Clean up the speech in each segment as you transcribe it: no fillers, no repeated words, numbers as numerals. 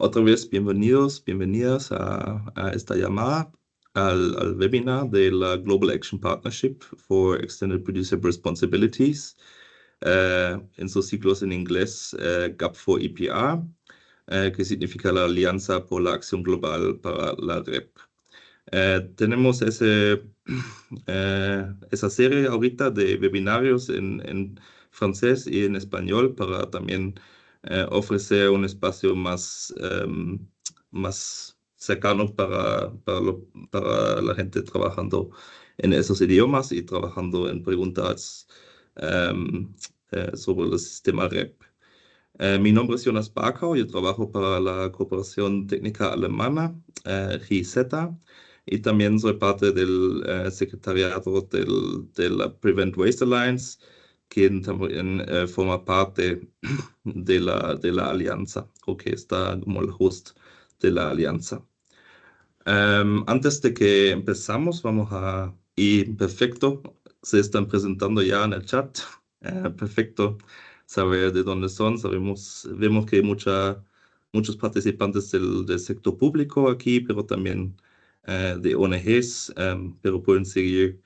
Otra vez, bienvenidas a esta llamada, al webinar de la Global Action Partnership for Extended Producer Responsibilities, en sus siglos en inglés GAP4EPR, que significa la Alianza por la Acción Global para la REP. Tenemos esa serie ahorita de webinarios en francés y en español para también ofrecer un espacio más cercano para la gente trabajando en esos idiomas y trabajando en preguntas sobre el sistema REP. Mi nombre es Jonas Barkau, yo trabajo para la Cooperación Técnica Alemana, GIZ, y también soy parte del secretariado de la Prevent Waste Alliance, quien también forma parte de la alianza, o que está como el host de la alianza. Antes de que empezamos, y perfecto, se están presentando ya en el chat. Perfecto saber de dónde son. Vemos que hay muchos participantes del sector público aquí, pero también de ONGs, pero pueden seguir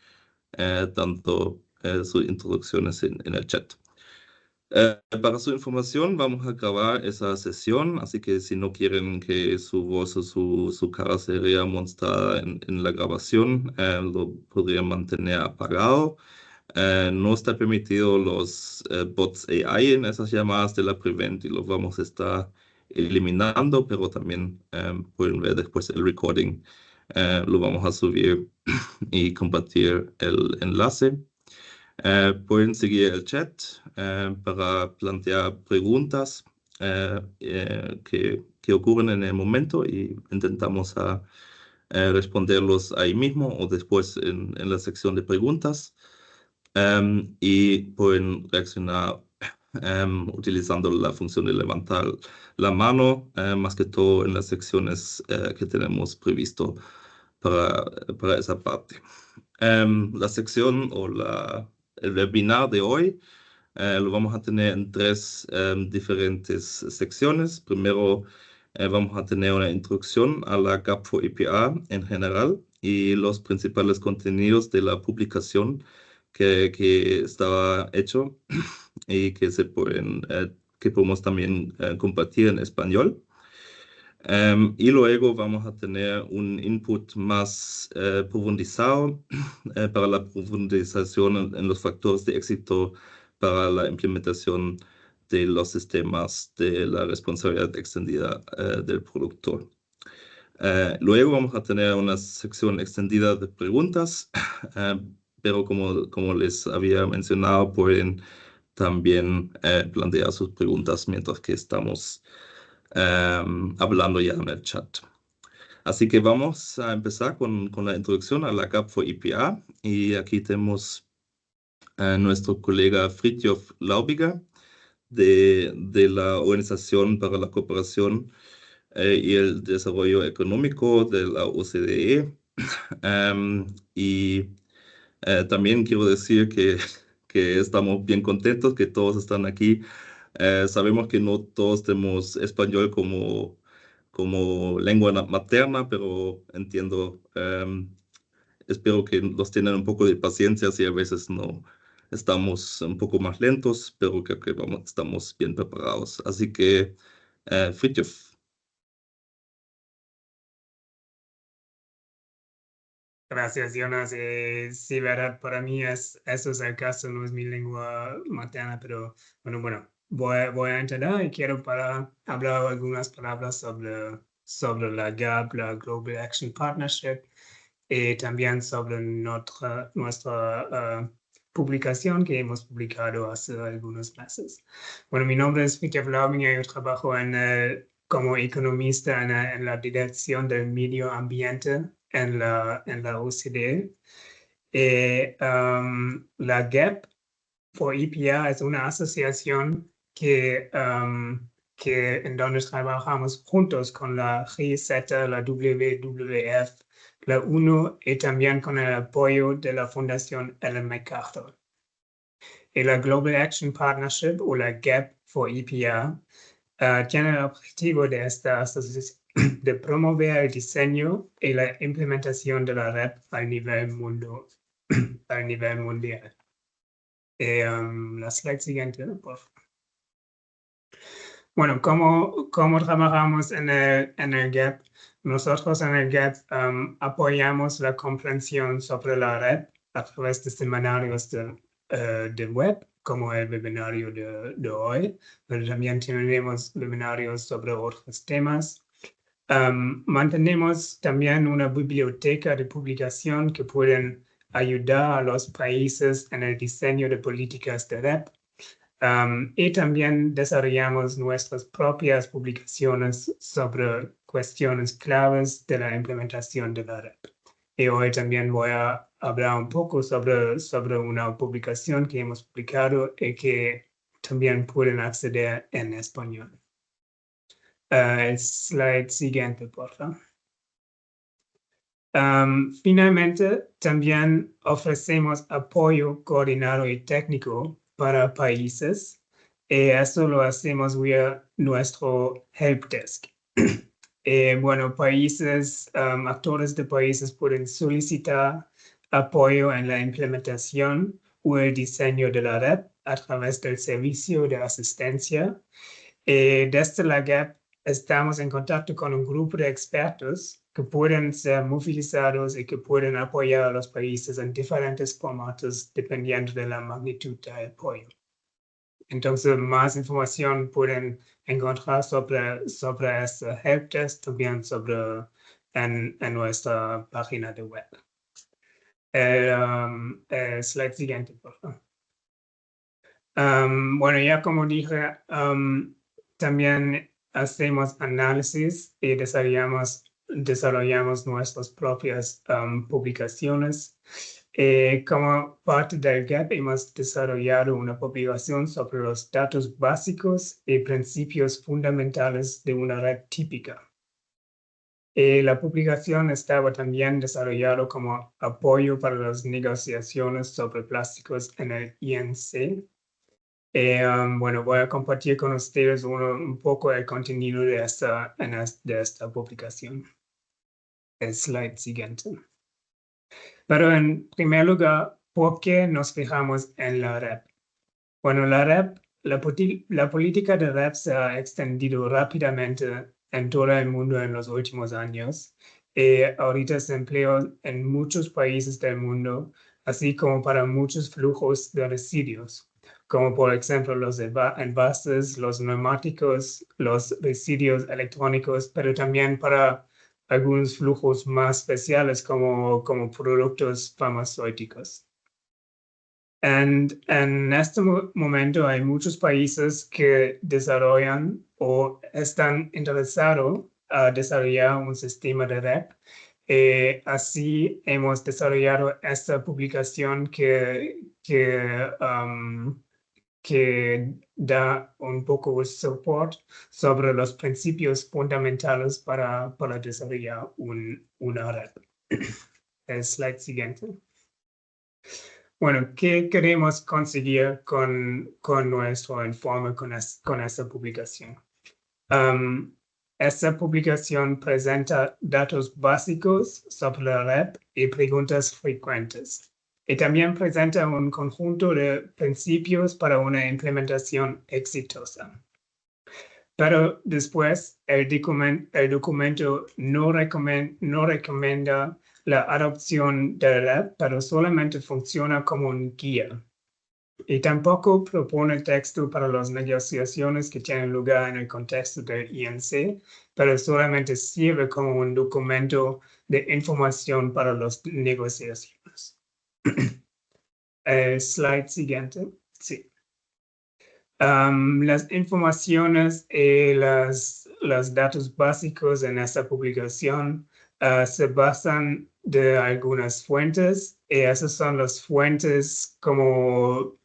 dando sus introducciones en el chat. Para su información, vamos a grabar esa sesión, así que si no quieren que su voz o su cara se vea mostrada en la grabación, lo podrían mantener apagado. No está permitido los bots AI en esas llamadas de la Prevent y los vamos a estar eliminando, pero también pueden ver después el recording. Lo vamos a subir y compartir el enlace. Pueden seguir el chat para plantear preguntas que ocurren en el momento y intentamos responderlos ahí mismo o después en la sección de preguntas. Y pueden reaccionar utilizando la función de levantar la mano, más que todo en las secciones que tenemos previsto para esa parte. La sección o el webinar de hoy lo vamos a tener en tres diferentes secciones. Primero vamos a tener una introducción a la GAP4EPR en general y los principales contenidos de la publicación que estaba hecho y que podemos también compartir en español. Y luego vamos a tener un input más profundizado para la profundización en los factores de éxito para la implementación de los sistemas de la responsabilidad extendida del productor. Luego vamos a tener una sección extendida de preguntas, pero como les había mencionado, pueden también plantear sus preguntas mientras que estamos hablando ya en el chat. Así que vamos a empezar con la introducción a la GAP4EPR y aquí tenemos a nuestro colega Fridtjof Laubiger de la Organización para la Cooperación y el Desarrollo Económico de la OCDE. Y también quiero decir que estamos bien contentos que todos están aquí. Sabemos que no todos tenemos español como lengua materna, pero entiendo, espero que los tengan un poco de paciencia si a veces no estamos un poco más lentos, pero creo que estamos bien preparados. Así que, Fridtjof. Gracias, Jonas. Sí, verdad, para mí eso es el caso, no es mi lengua materna, pero bueno, voy a intentar y quiero hablar algunas palabras sobre la GAP, la Global Action Partnership, y también sobre nuestra publicación que hemos publicado hace algunos meses. Bueno, mi nombre es Fridtjof Laubiger, yo trabajo como economista en la dirección del medio ambiente en la OCDE. La GAP4EPR es una asociación en donde trabajamos juntos con la GIZ, la WWF, la UNO y también con el apoyo de la Fundación Ellen MacArthur. Y la Global Action Partnership o la GAP4EPR tiene el objetivo de esta asociación de promover el diseño y la implementación de la red a nivel mundial. La slide siguiente, por favor. Bueno, ¿cómo trabajamos en el GAP? Nosotros en el GAP apoyamos la comprensión sobre la red a través de seminarios de web, como el webinario de hoy, pero también tenemos webinarios sobre otros temas. Mantenemos también una biblioteca de publicación que pueden ayudar a los países en el diseño de políticas de red. Y también desarrollamos nuestras propias publicaciones sobre cuestiones claves de la implementación de la red. Y hoy también voy a hablar un poco sobre una publicación que hemos publicado y que también pueden acceder en español. El slide siguiente, por favor. Finalmente, también ofrecemos apoyo coordinado y técnico para países, y eso lo hacemos vía nuestro helpdesk. Bueno, actores de países pueden solicitar apoyo en la implementación o el diseño de la red a través del servicio de asistencia. Desde la GAP estamos en contacto con un grupo de expertos que pueden ser movilizados y que pueden apoyar a los países en diferentes formatos dependiendo de la magnitud del apoyo. Entonces, más información pueden encontrar sobre este helpdesk también en nuestra página de web. El slide siguiente, por favor. Bueno, ya como dije, también hacemos análisis y desarrollamos nuestras propias publicaciones. Como parte del GAP hemos desarrollado una publicación sobre los datos básicos y principios fundamentales de una red típica. La publicación estaba también desarrollada como apoyo para las negociaciones sobre plásticos en el INC. Bueno, voy a compartir con ustedes un poco el contenido de esta publicación. El slide siguiente. Pero en primer lugar, ¿por qué nos fijamos en la red? Bueno, la política de red se ha extendido rápidamente en todo el mundo en los últimos años. Ahorita se emplea en muchos países del mundo, así como para muchos flujos de residuos, como por ejemplo los envases, los neumáticos, los residuos electrónicos, pero también para algunos flujos más especiales como productos farmacéuticos. En este momento hay muchos países que desarrollan o están interesados a desarrollar un sistema de red. Así hemos desarrollado esta publicación que da un poco de soporte sobre los principios fundamentales para desarrollar una red. El slide siguiente. Bueno, ¿qué queremos conseguir con nuestro informe, con esta publicación? Esta publicación presenta datos básicos sobre la red y preguntas frecuentes. Y también presenta un conjunto de principios para una implementación exitosa. Pero después, el documento no recomienda la adopción de la red, pero solamente funciona como un guía. Y tampoco propone texto para las negociaciones que tienen lugar en el contexto del INC, pero solamente sirve como un documento de información para las negociaciones. El slide siguiente. Sí. Las informaciones y los datos básicos en esta publicación se basan de algunas fuentes, y esas son las fuentes como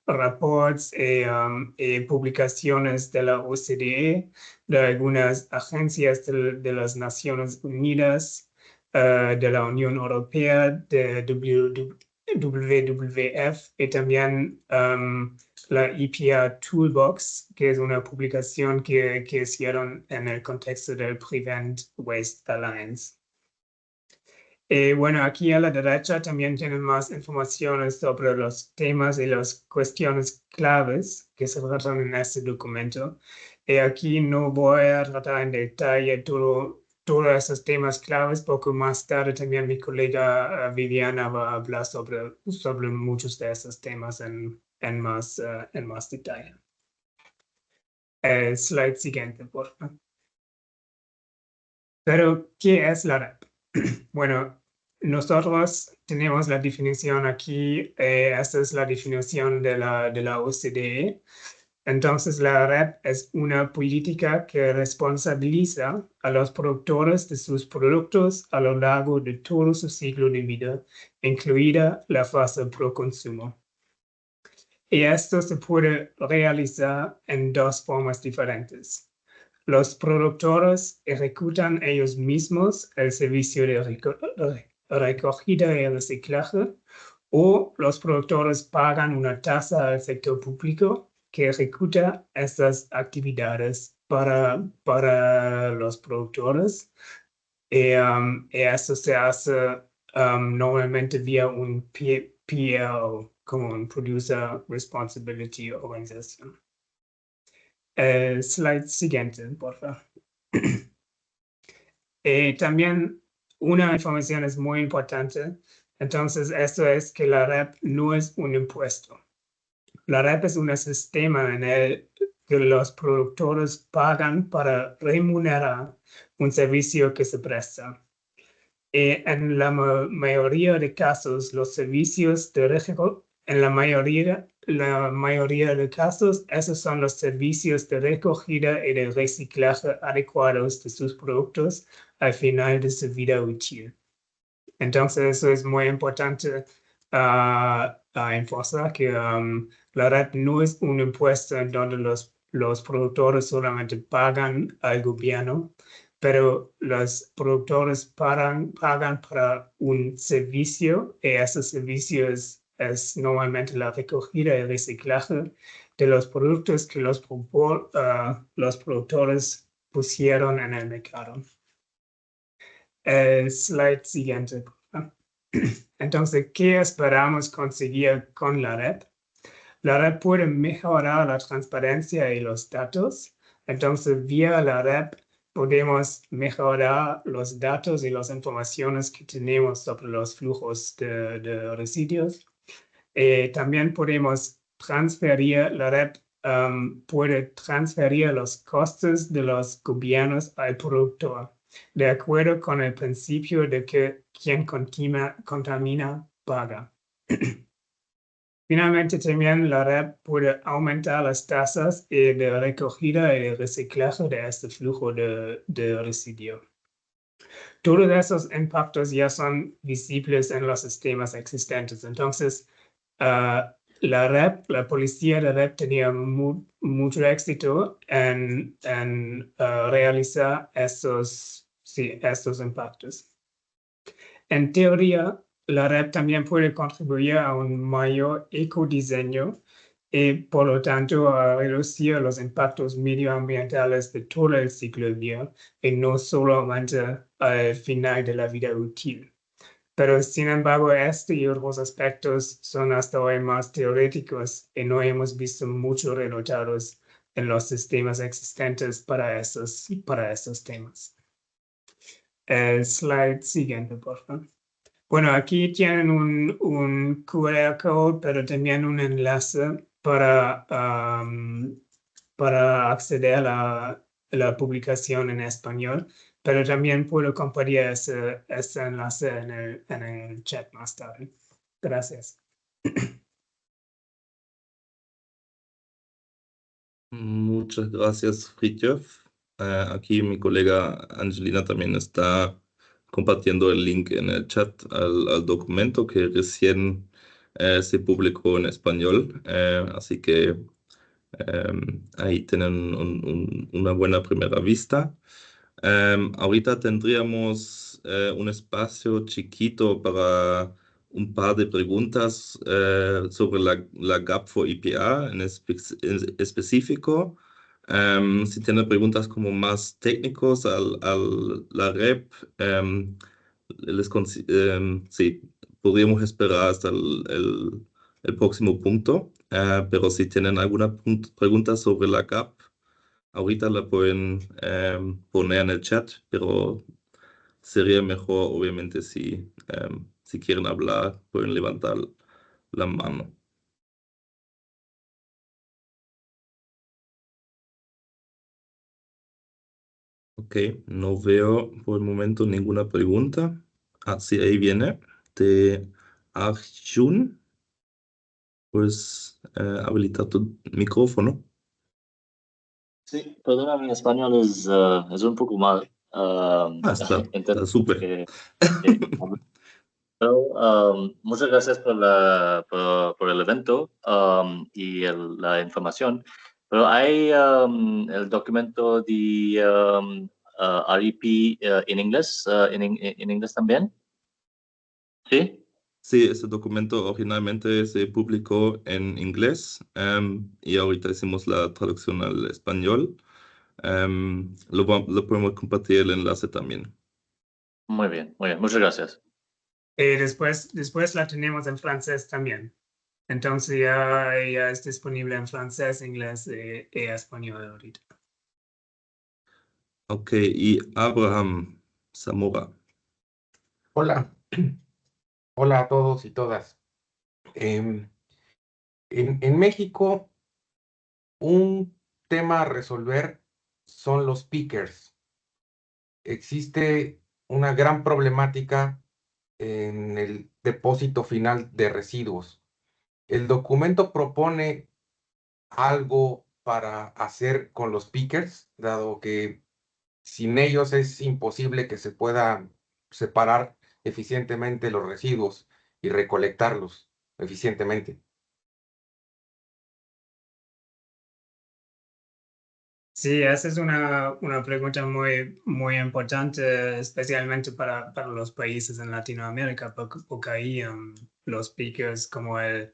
reports y publicaciones de la OCDE, de algunas agencias de las Naciones Unidas, de la Unión Europea, de WWF y también la EPA Toolbox, que es una publicación que hicieron en el contexto del Prevent Waste Alliance. Bueno, aquí a la derecha también tienen más informaciones sobre los temas y las cuestiones claves que se tratan en este documento. Aquí no voy a tratar en detalle todos esos temas claves, porque más tarde también mi colega Viviana va a hablar sobre muchos de esos temas en más detalle. Slide siguiente, por favor. Pero, ¿qué es la REP? Bueno, nosotros tenemos la definición aquí, esta es la definición de la OCDE. Entonces, la REP es una política que responsabiliza a los productores de sus productos a lo largo de todo su ciclo de vida, incluida la fase pro consumo. Y esto se puede realizar en dos formas diferentes. Los productores ejecutan ellos mismos el servicio de recogida y reciclaje, o los productores pagan una tasa al sector público que ejecuta estas actividades para los productores. Y esto se hace normalmente vía un PL, como un Producer Responsibility Organization. Slide siguiente, por favor. También una información es muy importante. Entonces, esto es que la REP no es un impuesto. La REP es un sistema en el que los productores pagan para remunerar un servicio que se presta. En la mayoría de casos, los servicios de en la mayoría de casos, esos son los servicios de recogida y de reciclaje adecuados de sus productos al final de su vida útil. Entonces, eso es muy importante enforzar que la REP no es un impuesto en donde los productores solamente pagan al gobierno, pero los productores pagan para un servicio, y ese servicio es normalmente la recogida y reciclaje de los productos que los productores pusieron en el mercado. Slide siguiente. Entonces, ¿qué esperamos conseguir con la REP? La REP puede mejorar la transparencia y los datos. Entonces, vía la REP podemos mejorar los datos y las informaciones que tenemos sobre los flujos de residuos. También podemos transferir, la REP puede transferir los costes de los gobiernos al productor, de acuerdo con el principio de que quien contamina paga. Finalmente, también la REP puede aumentar las tasas de recogida y de reciclaje de este flujo de residuos. Todos esos impactos ya son visibles en los sistemas existentes. Entonces, la policía de REP tenía mucho éxito en realizar estos impactos. En teoría, la REP también puede contribuir a un mayor ecodiseño y, por lo tanto, a reducir los impactos medioambientales de todo el ciclo de vida y no solamente al final de la vida útil. Pero, sin embargo, este y otros aspectos son hasta hoy más teóricos y no hemos visto muchos resultados en los sistemas existentes para estos temas. El slide siguiente, por favor. Bueno, aquí tienen un QR code, pero también un enlace para acceder a la publicación en español, pero también puedo compartir ese enlace en el chat más tarde. Gracias. Muchas gracias, Fritjof. Aquí mi colega Angelina también está compartiendo el link en el chat al documento que recién se publicó en español. Así que ahí tienen una buena primera vista. Ahorita tendríamos un espacio chiquito para un par de preguntas sobre la GAP for EPR en específico. Si tiene preguntas como más técnicos la REP, sí, podríamos esperar hasta el próximo punto, pero si tienen alguna pregunta sobre la GAP, ahorita la pueden poner en el chat, pero sería mejor, obviamente, si quieren hablar, pueden levantar la mano. Ok, no veo por el momento ninguna pregunta. Ah, sí, ahí viene de Arjun. Pues habilita tu micrófono. Sí, perdona, mi español es un poco mal. Está Entonces, súper. pero, muchas gracias por el evento y la información. Pero hay el documento de REP en inglés, en inglés también. ¿Sí? Sí, ese documento originalmente se publicó en inglés y ahorita hicimos la traducción al español. Lo podemos compartir el enlace también. Muy bien, muy bien. Muchas gracias. Después la tenemos en francés también. Entonces ya es disponible en francés, inglés y español ahorita. Ok, y Abraham Zamora. Hola, hola a todos y todas. En México, un tema a resolver son los pickers. Existe una gran problemática en el depósito final de residuos. El documento propone algo para hacer con los pickers, dado que sin ellos es imposible que se pueda separar eficientemente los residuos y recolectarlos eficientemente. Sí, esa es una pregunta muy importante, especialmente para los países en Latinoamérica, porque ahí los pickers como el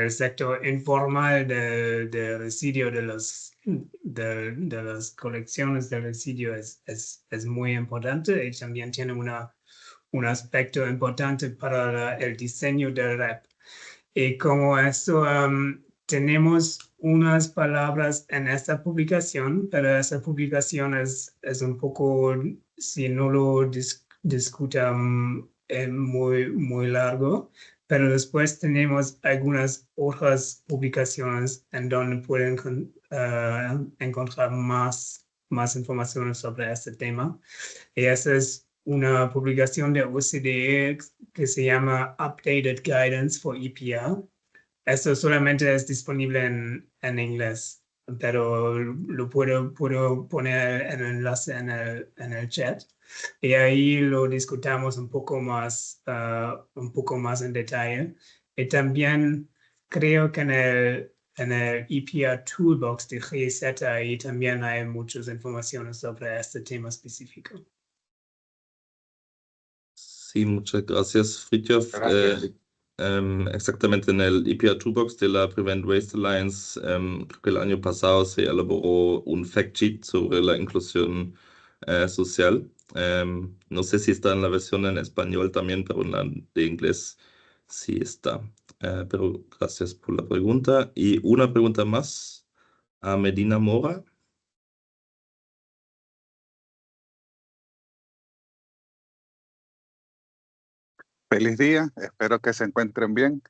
sector informal de residuos de las colecciones de residuos es muy importante y también tiene un aspecto importante para el diseño del REP. Y como esto, tenemos unas palabras en esta publicación, pero esa publicación es un poco, si no lo discutan, muy largo. Pero después tenemos algunas otras publicaciones en donde pueden encontrar más información sobre este tema. Y esa es una publicación de OCDE que se llama Updated Guidance for EPR. Esto solamente es disponible en inglés, pero lo puedo poner el enlace en el chat. Y ahí lo discutamos un poco más en detalle. Y también creo que en el EPR Toolbox de GIZ ahí también hay muchas informaciones sobre este tema específico. Sí, muchas gracias, Fritjof. Gracias. Exactamente en el EPR Toolbox de la Prevent Waste Alliance, creo que el año pasado se elaboró un fact sheet sobre la inclusión social. No sé si está en la versión en español también, pero en la de inglés sí está. Pero gracias por la pregunta. Y una pregunta más a Medina Mora. Feliz día, espero que se encuentren bien.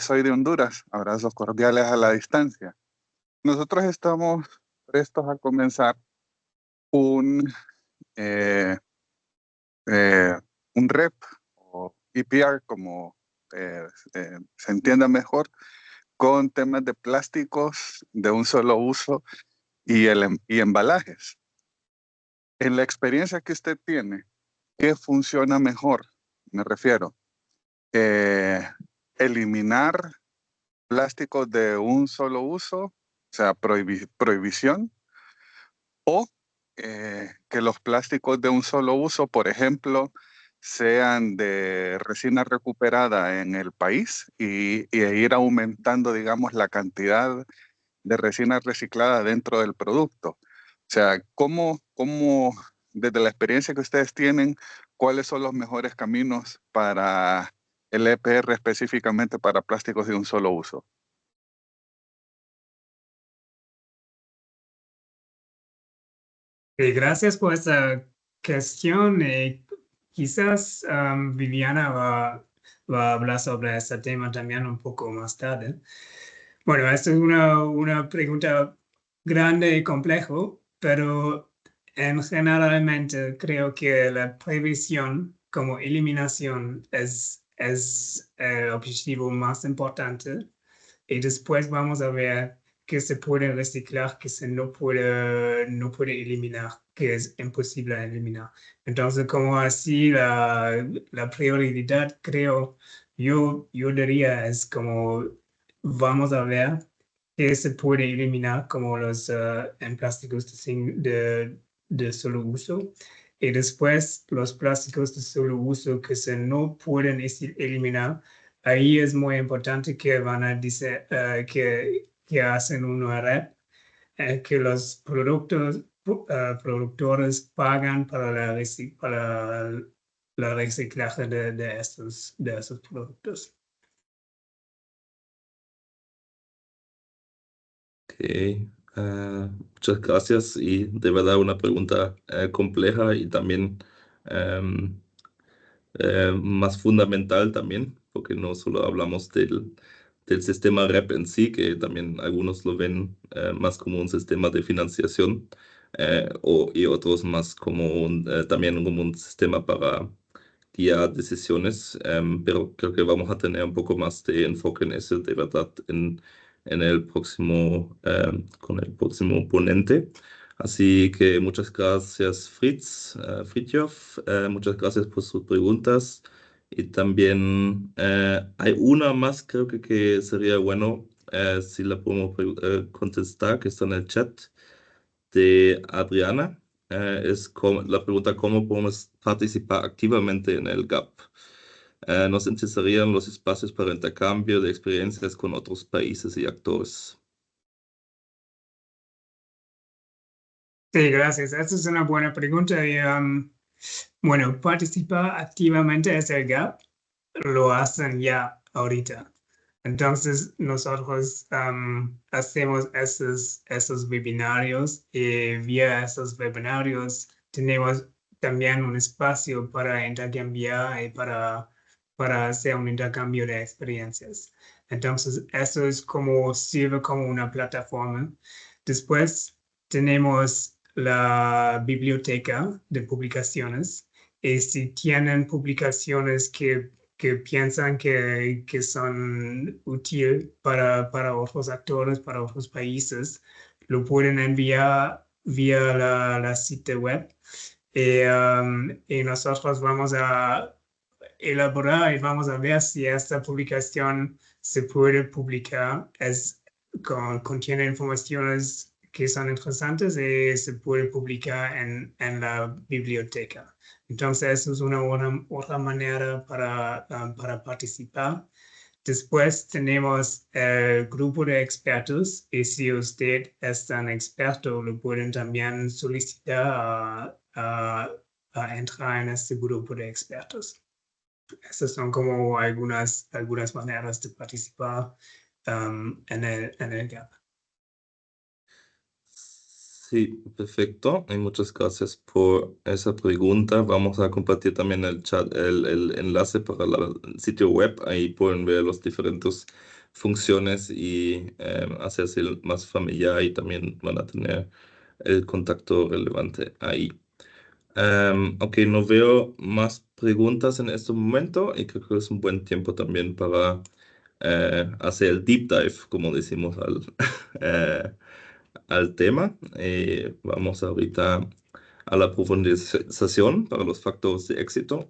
Soy de Honduras, abrazos cordiales a la distancia. Nosotros estamos prestos a comenzar un, eh, un REP o EPR, como se entienda mejor, con temas de plásticos de un solo uso y embalajes. En la experiencia que usted tiene, ¿qué funciona mejor? Me refiero, eliminar plásticos de un solo uso, o sea, prohibición, o que los plásticos de un solo uso, por ejemplo, sean de resina recuperada en el país y ir aumentando, digamos, la cantidad de resina reciclada dentro del producto. O sea, ¿cómo desde la experiencia que ustedes tienen, cuáles son los mejores caminos para el EPR específicamente para plásticos de un solo uso? Gracias por esta cuestión. Quizás Viviana va a hablar sobre este tema también un poco más tarde. Bueno, esta es una pregunta grande y compleja, pero generalmente creo que la previsión como eliminación es el objetivo más importante. Y después vamos a ver qué se puede reciclar, qué se no puede eliminar, que es imposible eliminar. Entonces, como así la prioridad, creo, yo diría es como vamos a ver qué se puede eliminar, como los plásticos de solo uso. Y después los plásticos de solo uso que se no pueden eliminar. Ahí es muy importante que van a decir que hacen una red, que los productores pagan para la reciclaje de estos productos. Ok, muchas gracias y de verdad una pregunta compleja y también más fundamental también, porque no solo hablamos del sistema REP en sí, que también algunos lo ven más como un sistema de financiación y otros más como también como un sistema para guiar decisiones, pero creo que vamos a tener un poco más de enfoque en eso, de verdad, en el próximo, con el próximo ponente. Así que muchas gracias, Fritjof, muchas gracias por sus preguntas. Y también hay una más, creo que sería bueno si la podemos contestar, que está en el chat de Adriana. La pregunta: ¿cómo podemos participar activamente en el GAP? Nos interesarían los espacios para intercambio de experiencias con otros países y actores. Sí, gracias. Esta es una buena pregunta. Y, bueno, participar activamente es el GAP. Lo hacen ya ahorita. Entonces, nosotros hacemos esos webinarios y vía esos webinarios tenemos también un espacio para intercambiar y para hacer un intercambio de experiencias. Entonces, eso es sirve como una plataforma. Después tenemos la biblioteca de publicaciones y si tienen publicaciones que piensan que son útiles para otros actores, para otros países, lo pueden enviar vía la sitio web. Y nosotros vamos a elaborar y vamos a ver si esta publicación se puede publicar. Contiene informaciones que son interesantes y se puede publicar en la biblioteca. Entonces, eso es una otra manera para participar. Después tenemos el grupo de expertos y si usted es un experto, lo pueden también solicitar a entrar en este grupo de expertos. Estas son como algunas maneras de participar en el GAP. Sí, perfecto. Y muchas gracias por esa pregunta. Vamos a compartir también el chat, el enlace para el sitio web. Ahí pueden ver las diferentes funciones y hacerse más familiar y también van a tener el contacto relevante ahí. Ok, no veo más preguntas en este momento y creo que es un buen tiempo también para hacer el deep dive, como decimos al tema. Vamos ahorita a la profundización para los factores de éxito.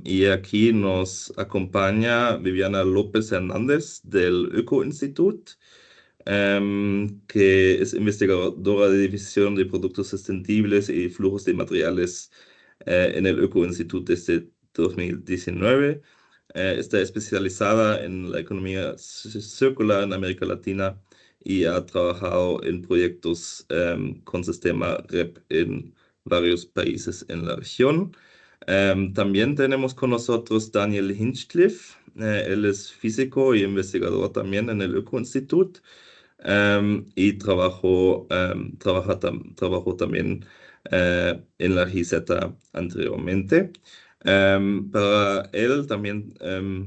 Y aquí nos acompaña Viviana López Hernández del Öko-Institut, que es investigadora de división de productos sostenibles y flujos de materiales en el Öko-Institut desde 2019. Está especializada en la economía circular en América Latina y ha trabajado en proyectos con sistema REP en varios países en la región. También tenemos con nosotros Daniel Hinchcliffe. Él es físico y investigador también en el Öko-Institut y trabajó también en la GIZ anteriormente. Para él también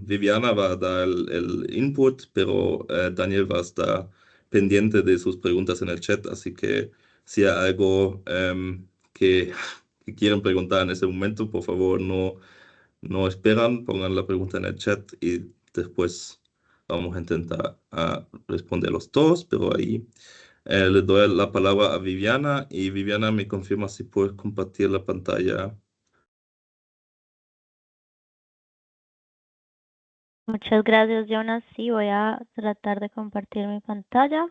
Viviana va a dar el input, pero Daniel va a estar pendiente de sus preguntas en el chat, así que si hay algo que quieren preguntar en ese momento, por favor no esperan, pongan la pregunta en el chat y después vamos a intentar responderlos todos, pero ahí le doy la palabra a Viviana y Viviana me confirma si puedes compartir la pantalla. Muchas gracias, Jonas. Sí, voy a tratar de compartir mi pantalla.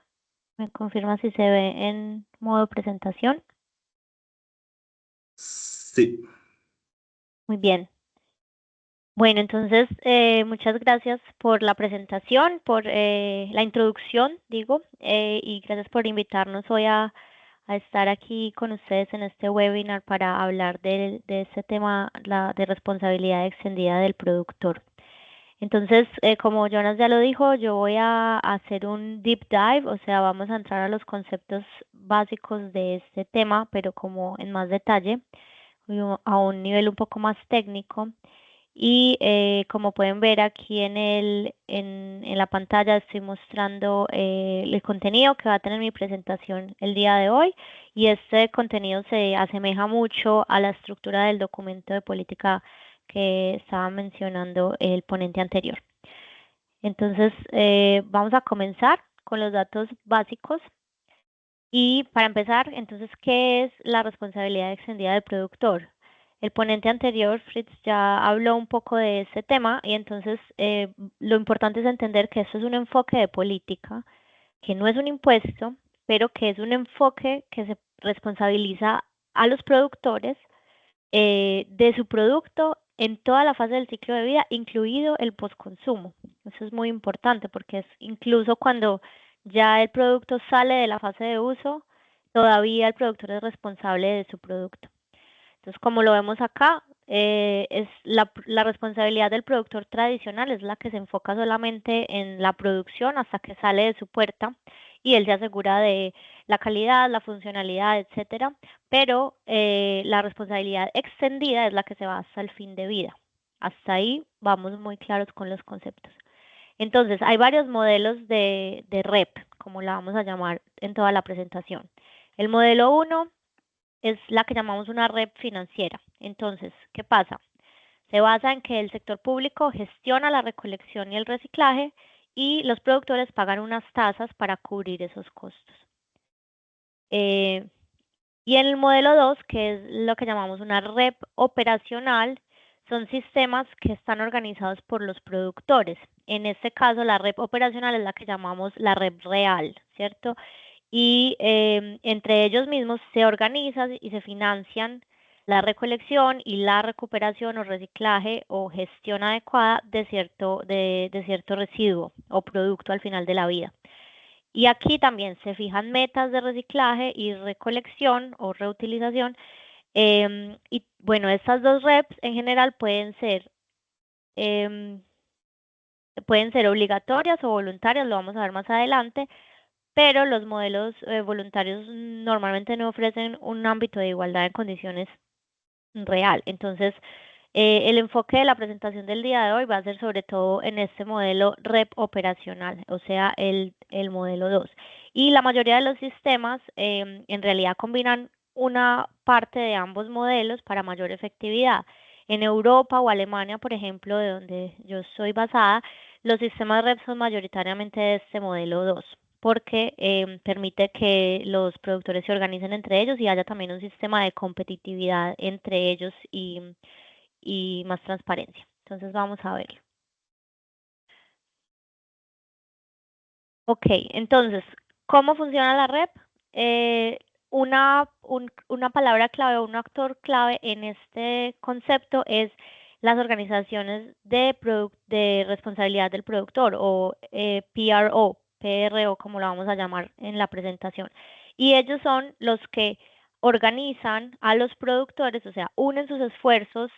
¿Me confirma si se ve en modo presentación? Sí. Muy bien. Bueno, entonces, muchas gracias por la presentación, por la introducción, digo, y gracias por invitarnos hoy a estar aquí con ustedes en este webinar para hablar de este tema de responsabilidad extendida del productor. Entonces, como Jonas ya lo dijo, yo voy a hacer un deep dive, o sea, vamos a entrar a los conceptos básicos de este tema, pero como en más detalle, a un nivel un poco más técnico. Y como pueden ver aquí en la pantalla estoy mostrando el contenido que va a tener mi presentación el día de hoy, y este contenido se asemeja mucho a la estructura del documento de política que estaba mencionando el ponente anterior. Entonces vamos a comenzar con los datos básicos. Y para empezar, entonces, ¿qué es la responsabilidad extendida del productor? El ponente anterior, Fritz, ya habló un poco de este tema, y entonces lo importante es entender que esto es un enfoque de política, que no es un impuesto, pero que es un enfoque que se responsabiliza a los productores de su producto en toda la fase del ciclo de vida, incluido el postconsumo. Eso es muy importante porque es incluso cuando ya el producto sale de la fase de uso, todavía el productor es responsable de su producto. Entonces, como lo vemos acá, es la responsabilidad del productor tradicional es la que se enfoca solamente en la producción hasta que sale de su puerta, y él se asegura de la calidad, la funcionalidad, etcétera, pero la responsabilidad extendida es la que se va hasta el fin de vida. Hasta ahí vamos muy claros con los conceptos. Entonces, hay varios modelos de REP, como la vamos a llamar en toda la presentación. El modelo 1 es la que llamamos una REP financiera. Entonces, ¿qué pasa? Se basa en que el sector público gestiona la recolección y el reciclaje, y los productores pagan unas tasas para cubrir esos costos. Y en el modelo 2, que es lo que llamamos una REP operacional, son sistemas que están organizados por los productores. En este caso, la REP operacional es la que llamamos la REP real, ¿cierto? Y entre ellos mismos se organizan y se financian la recolección y la recuperación o reciclaje o gestión adecuada de cierto residuo o producto al final de la vida. Y aquí también se fijan metas de reciclaje y recolección o reutilización. Y bueno, estas dos REPs en general pueden ser obligatorias o voluntarias, lo vamos a ver más adelante, pero los modelos voluntarios normalmente no ofrecen un ámbito de igualdad en condiciones real. Entonces, el enfoque de la presentación del día de hoy va a ser sobre todo en este modelo REP operacional, o sea, el modelo 2. Y la mayoría de los sistemas en realidad combinan una parte de ambos modelos para mayor efectividad. En Europa o Alemania, por ejemplo, de donde yo soy basada, los sistemas REP son mayoritariamente de este modelo 2, porque permite que los productores se organicen entre ellos y haya también un sistema de competitividad entre ellos y más transparencia. Entonces vamos a verlo. Ok, entonces, ¿cómo funciona la REP? una palabra clave, un actor clave en este concepto es las organizaciones de responsabilidad del productor o PRO, como lo vamos a llamar en la presentación. Y ellos son los que organizan a los productores, o sea, unen sus esfuerzos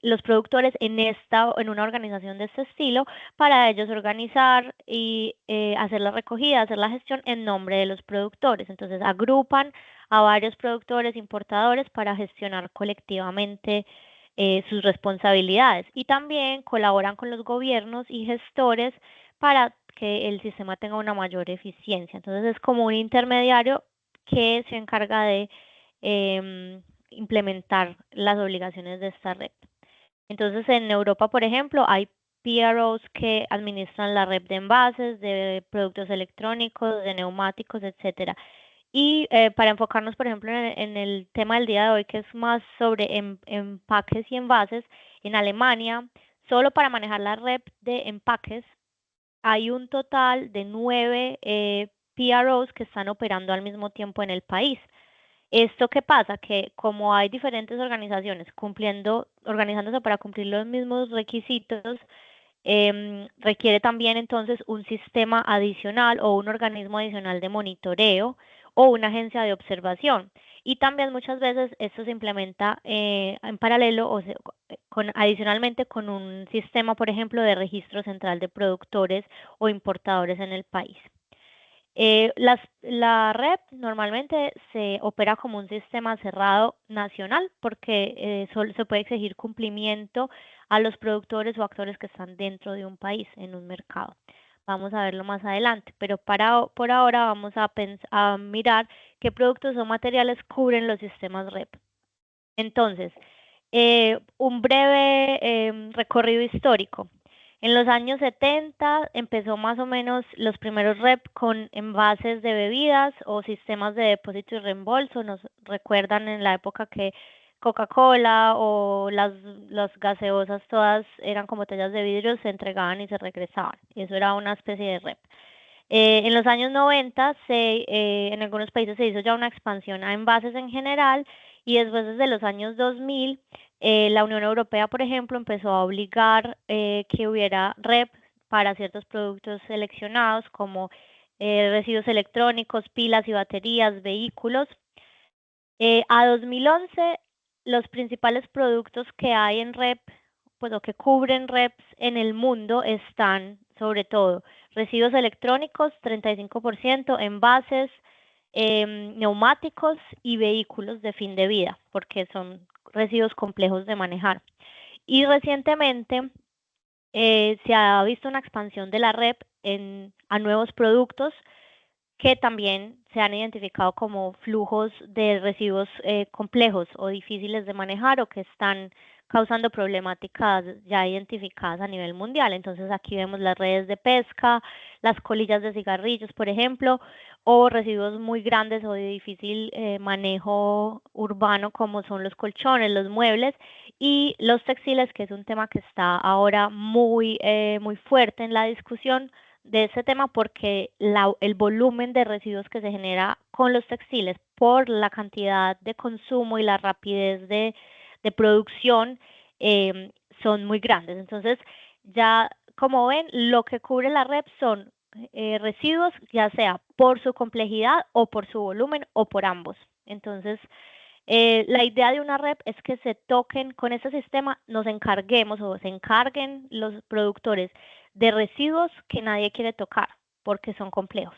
los productores en una organización de este estilo para ellos organizar y hacer la recogida, hacer la gestión en nombre de los productores. Entonces agrupan a varios productores, importadores para gestionar colectivamente sus responsabilidades y también colaboran con los gobiernos y gestores para que el sistema tenga una mayor eficiencia. Entonces es como un intermediario que se encarga de implementar las obligaciones de esta red. Entonces en Europa, por ejemplo, hay PROs que administran la red de envases, de productos electrónicos, de neumáticos, etcétera. Y para enfocarnos, por ejemplo, en el tema del día de hoy, que es más sobre empaques y envases, en Alemania, solo para manejar la red de empaques, hay un total de 9 PROs que están operando al mismo tiempo en el país. ¿Esto qué pasa? Que como hay diferentes organizaciones organizándose para cumplir los mismos requisitos, requiere también entonces un sistema adicional o un organismo adicional de monitoreo o una agencia de observación. Y también muchas veces esto se implementa en paralelo o adicionalmente con un sistema, por ejemplo, de registro central de productores o importadores en el país. La red normalmente se opera como un sistema cerrado nacional porque se puede exigir cumplimiento a los productores o actores que están dentro de un país, en un mercado. Vamos a verlo más adelante, pero por ahora vamos a mirar qué productos o materiales cubren los sistemas REP. Entonces, un breve recorrido histórico. En los años 70 empezó más o menos los primeros REP con envases de bebidas o sistemas de depósito y reembolso. Nos recuerdan en la época que Coca-Cola o las gaseosas todas eran como botellas de vidrio, se entregaban y se regresaban. Y eso era una especie de REP. En los años 90 en algunos países se hizo ya una expansión a envases en general y después desde los años 2000 la Unión Europea, por ejemplo, empezó a obligar que hubiera REP para ciertos productos seleccionados como residuos electrónicos, pilas y baterías, vehículos. A 2011 los principales productos que hay en REP, pues o que cubren REPs en el mundo están sobre todo residuos electrónicos, 35%, envases, neumáticos y vehículos de fin de vida, porque son residuos complejos de manejar. Y recientemente se ha visto una expansión de la REP a nuevos productos que también se han identificado como flujos de residuos complejos o difíciles de manejar o que están causando problemáticas ya identificadas a nivel mundial. Entonces aquí vemos las redes de pesca, las colillas de cigarrillos, por ejemplo, o residuos muy grandes o de difícil manejo urbano como son los colchones, los muebles y los textiles, que es un tema que está ahora muy fuerte en la discusión de ese tema porque el volumen de residuos que se genera con los textiles por la cantidad de consumo y la rapidez de producción son muy grandes. Entonces, ya como ven, lo que cubre la REP son residuos, ya sea por su complejidad o por su volumen o por ambos. Entonces, la idea de una REP es que se toquen con este sistema, nos encarguemos o se encarguen los productores de residuos que nadie quiere tocar porque son complejos.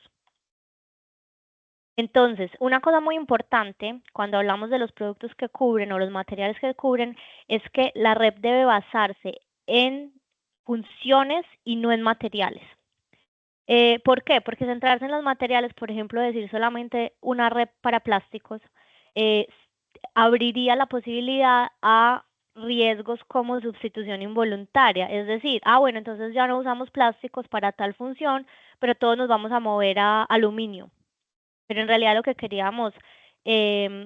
Entonces, una cosa muy importante cuando hablamos de los productos que cubren o los materiales que cubren es que la REP debe basarse en funciones y no en materiales. ¿Por qué? Porque centrarse en los materiales, por ejemplo, decir solamente una REP para plásticos, abriría la posibilidad a riesgos como sustitución involuntaria, es decir, bueno, entonces ya no usamos plásticos para tal función, pero todos nos vamos a mover a aluminio. Pero en realidad lo que queríamos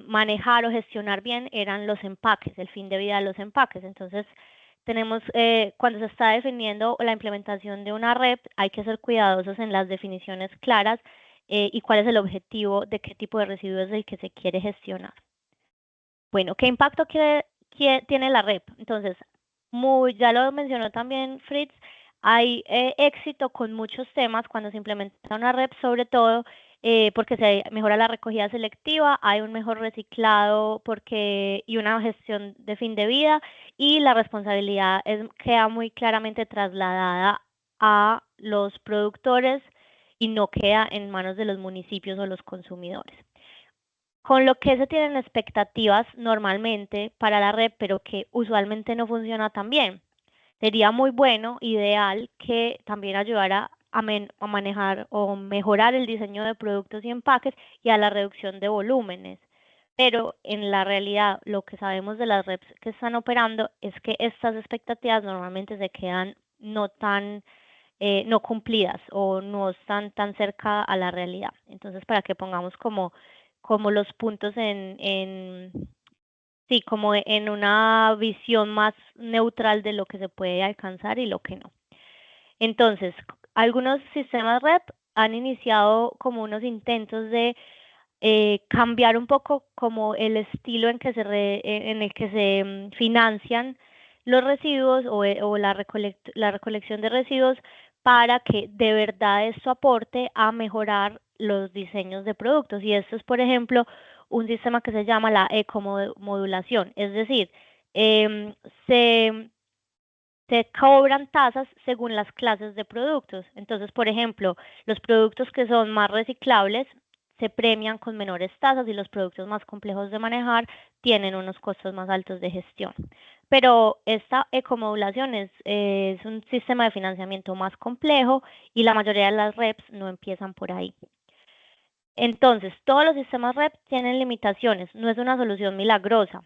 manejar o gestionar bien eran los empaques, el fin de vida de los empaques. Entonces, tenemos, cuando se está definiendo la implementación de una REP, hay que ser cuidadosos en las definiciones claras y cuál es el objetivo de qué tipo de residuo es el que se quiere gestionar. Bueno, ¿qué impacto tiene la REP? Entonces, ya lo mencionó también Fritz, hay éxito con muchos temas cuando se implementa una REP, sobre todo porque se mejora la recogida selectiva, hay un mejor reciclado y una gestión de fin de vida, y la responsabilidad queda muy claramente trasladada a los productores y no queda en manos de los municipios o los consumidores. Con lo que se tienen expectativas normalmente para la red, pero que usualmente no funciona tan bien. Sería muy bueno, ideal, que también ayudara a manejar o mejorar el diseño de productos y empaques y a la reducción de volúmenes. Pero en la realidad, lo que sabemos de las reps que están operando es que estas expectativas normalmente se quedan no cumplidas o no están tan cerca a la realidad. Entonces, para que pongamos como los puntos como en una visión más neutral de lo que se puede alcanzar y lo que no. Entonces, algunos sistemas REP han iniciado como unos intentos de cambiar un poco como el estilo en el que se financian los residuos o la recolección de residuos para que de verdad esto aporte a mejorar los diseños de productos. Y esto es, por ejemplo, un sistema que se llama la ecomodulación, es decir, se cobran tasas según las clases de productos. Entonces, por ejemplo, los productos que son más reciclables se premian con menores tasas y los productos más complejos de manejar tienen unos costos más altos de gestión. Pero esta ecomodulación es un sistema de financiamiento más complejo y la mayoría de las REPs no empiezan por ahí. Entonces, todos los sistemas REP tienen limitaciones, no es una solución milagrosa.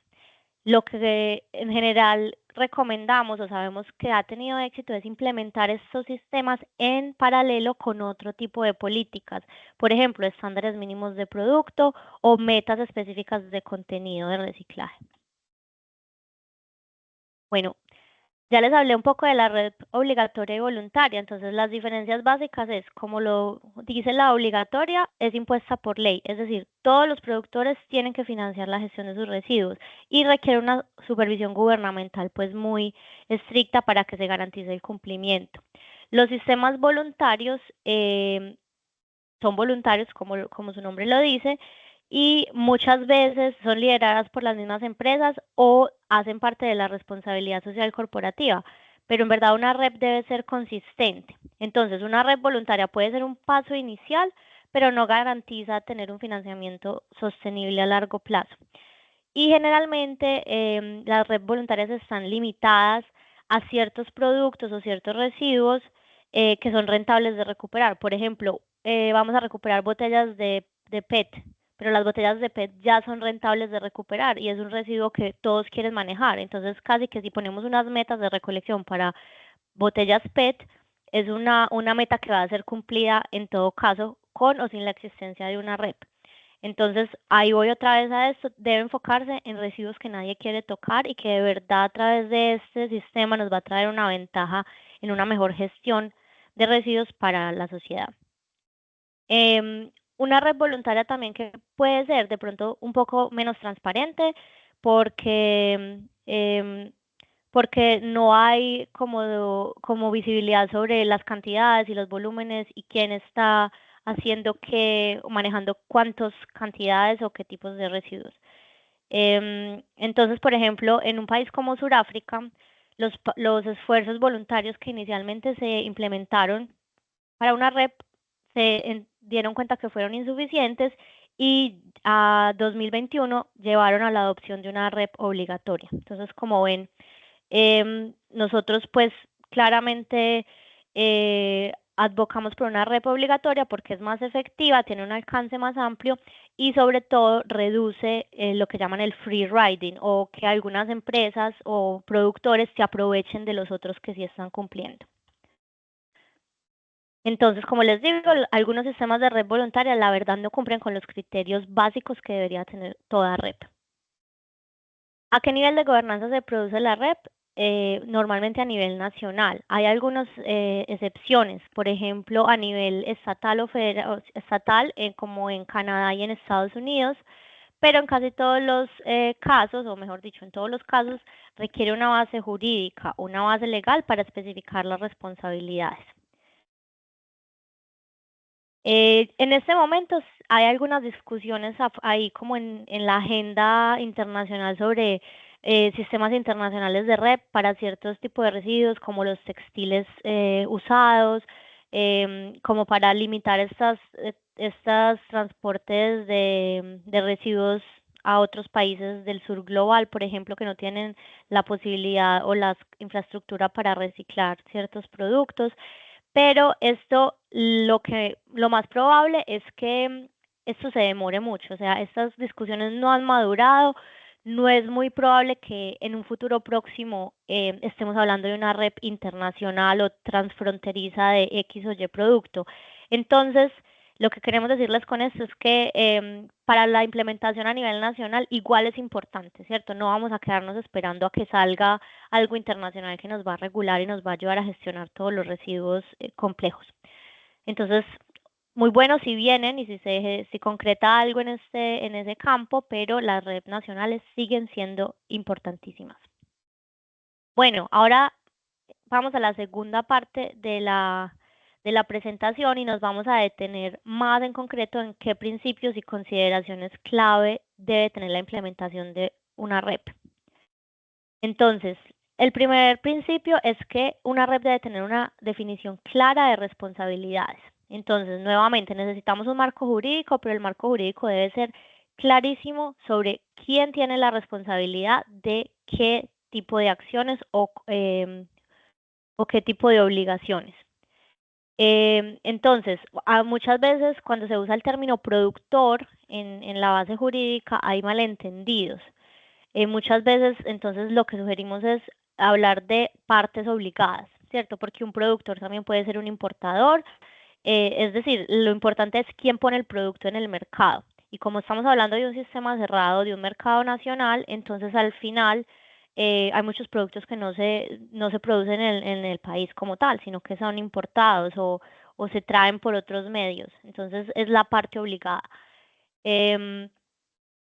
Lo que en general recomendamos o sabemos que ha tenido éxito es implementar estos sistemas en paralelo con otro tipo de políticas, por ejemplo, estándares mínimos de producto o metas específicas de contenido de reciclaje. Bueno, ya les hablé un poco de la red obligatoria y voluntaria, entonces las diferencias básicas es, como lo dice la obligatoria, es impuesta por ley, es decir, todos los productores tienen que financiar la gestión de sus residuos y requiere una supervisión gubernamental pues muy estricta para que se garantice el cumplimiento. Los sistemas voluntarios son voluntarios, como su nombre lo dice, y muchas veces son lideradas por las mismas empresas o hacen parte de la responsabilidad social corporativa, pero en verdad una REP debe ser consistente. Entonces, una REP voluntaria puede ser un paso inicial, pero no garantiza tener un financiamiento sostenible a largo plazo. Y generalmente las REP voluntarias están limitadas a ciertos productos o ciertos residuos que son rentables de recuperar. Por ejemplo, vamos a recuperar botellas de PET, pero las botellas de PET ya son rentables de recuperar y es un residuo que todos quieren manejar. Entonces, casi que si ponemos unas metas de recolección para botellas PET, es una meta que va a ser cumplida en todo caso con o sin la existencia de una REP. Entonces, ahí voy otra vez a esto, debe enfocarse en residuos que nadie quiere tocar y que de verdad a través de este sistema nos va a traer una ventaja en una mejor gestión de residuos para la sociedad. Una red voluntaria también que puede ser de pronto un poco menos transparente porque no hay como visibilidad sobre las cantidades y los volúmenes y quién está haciendo qué, o manejando cuántas cantidades o qué tipos de residuos. Entonces, por ejemplo, en un país como Sudáfrica, los esfuerzos voluntarios que inicialmente se implementaron para una REP se dieron cuenta que fueron insuficientes y a 2021 llevaron a la adopción de una REP obligatoria. Entonces, como ven, nosotros pues claramente advocamos por una REP obligatoria porque es más efectiva, tiene un alcance más amplio y sobre todo reduce lo que llaman el free riding o que algunas empresas o productores se aprovechen de los otros que sí están cumpliendo. Entonces, como les digo, algunos sistemas de red voluntaria la verdad no cumplen con los criterios básicos que debería tener toda REP. ¿A qué nivel de gobernanza se produce la REP? normalmente a nivel nacional. Hay algunas excepciones, por ejemplo, a nivel estatal o estatal, como en Canadá y en Estados Unidos, pero en casi todos los casos, o mejor dicho, en todos los casos, requiere una base jurídica, una base legal para especificar las responsabilidades. En este momento hay algunas discusiones ahí como en la agenda internacional sobre sistemas internacionales de REP para ciertos tipos de residuos como los textiles usados, como para limitar estos transportes de residuos a otros países del sur global, por ejemplo, que no tienen la posibilidad o la infraestructura para reciclar ciertos productos. Pero esto, lo más probable es que esto se demore mucho, o sea, estas discusiones no han madurado, no es muy probable que en un futuro próximo estemos hablando de una REP internacional o transfronteriza de X o Y producto. Entonces, lo que queremos decirles con esto es que para la implementación a nivel nacional igual es importante, ¿cierto? No vamos a quedarnos esperando a que salga algo internacional que nos va a regular y nos va a ayudar a gestionar todos los residuos complejos. Entonces, muy bueno si vienen y si concreta algo en ese campo, pero las REP nacionales siguen siendo importantísimas. Bueno, ahora vamos a la segunda parte de la presentación y nos vamos a detener más en concreto en qué principios y consideraciones clave debe tener la implementación de una REP. Entonces, el primer principio es que una REP debe tener una definición clara de responsabilidades. Entonces, nuevamente, necesitamos un marco jurídico, pero el marco jurídico debe ser clarísimo sobre quién tiene la responsabilidad de qué tipo de acciones o qué tipo de obligaciones. Entonces, muchas veces cuando se usa el término productor en la base jurídica hay malentendidos. Muchas veces, entonces, lo que sugerimos es hablar de partes obligadas, ¿cierto? Porque un productor también puede ser un importador. Es decir, lo importante es quién pone el producto en el mercado. Y como estamos hablando de un sistema cerrado, de un mercado nacional, entonces al final hay muchos productos que no se producen en el país como tal, sino que son importados o se traen por otros medios. Entonces es la parte obligada.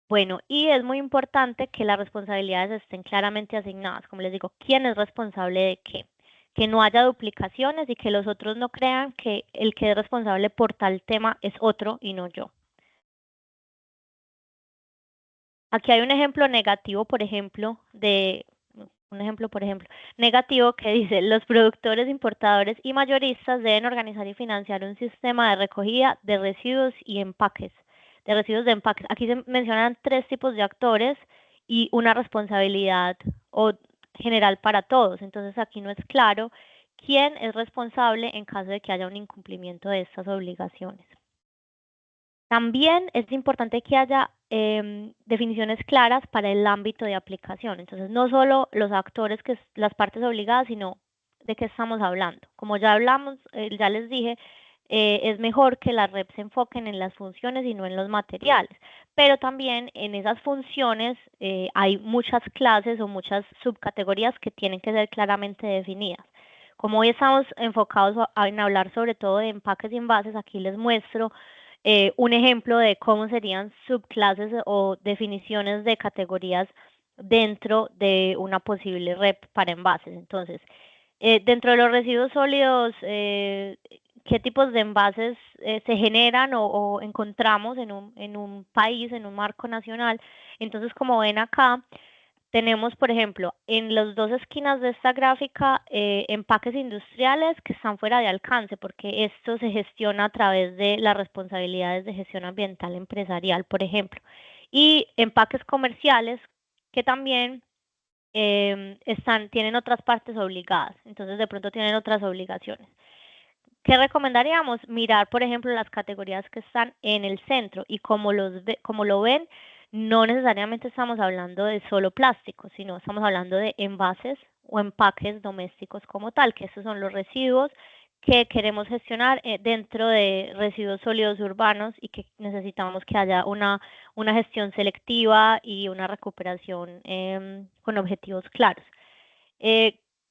Bueno, y es muy importante que las responsabilidades estén claramente asignadas. Como les digo, ¿quién es responsable de qué? Que no haya duplicaciones y que los otros no crean que el que es responsable por tal tema es otro y no yo. Aquí hay un ejemplo negativo, por ejemplo, negativo que dice: los productores, importadores y mayoristas deben organizar y financiar un sistema de recogida de residuos y empaques, de residuos de empaques. Aquí se mencionan 3 tipos de actores y una responsabilidad general para todos. Entonces aquí no es claro quién es responsable en caso de que haya un incumplimiento de estas obligaciones. También es importante que haya definiciones claras para el ámbito de aplicación. Entonces, no solo los actores, que es las partes obligadas, sino de qué estamos hablando. Como ya hablamos, ya les dije, es mejor que las REP se enfoquen en las funciones y no en los materiales. Pero también en esas funciones hay muchas clases o muchas subcategorías que tienen que ser claramente definidas. Como hoy estamos enfocados en hablar sobre todo de empaques y envases, aquí les muestro un ejemplo de cómo serían subclases o definiciones de categorías dentro de una posible REP para envases. Entonces, dentro de los residuos sólidos, ¿qué tipos de envases se generan o encontramos en un país, en un marco nacional? Entonces, como ven acá, tenemos, por ejemplo, en las 2 esquinas de esta gráfica, empaques industriales que están fuera de alcance, porque esto se gestiona a través de las responsabilidades de gestión ambiental empresarial, por ejemplo. Y empaques comerciales que también tienen otras partes obligadas, entonces de pronto tienen otras obligaciones. ¿Qué recomendaríamos? Mirar, por ejemplo, las categorías que están en el centro, y como lo ven, no necesariamente estamos hablando de solo plástico, sino estamos hablando de envases o empaques domésticos como tal, que estos son los residuos que queremos gestionar dentro de residuos sólidos urbanos y que necesitamos que haya una gestión selectiva y una recuperación con objetivos claros.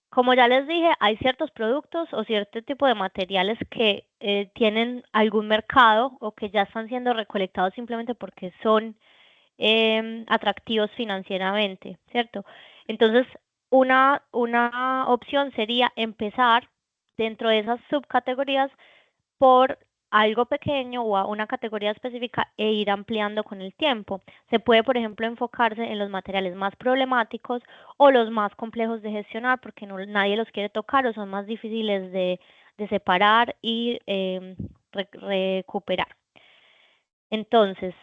Como ya les dije, hay ciertos productos o cierto tipo de materiales que tienen algún mercado o que ya están siendo recolectados simplemente porque son atractivos financieramente, ¿cierto? Entonces, una opción sería empezar dentro de esas subcategorías por algo pequeño o a una categoría específica e ir ampliando con el tiempo. Se puede, por ejemplo, enfocarse en los materiales más problemáticos o los más complejos de gestionar porque nadie los quiere tocar o son más difíciles de separar y recuperar. Entonces,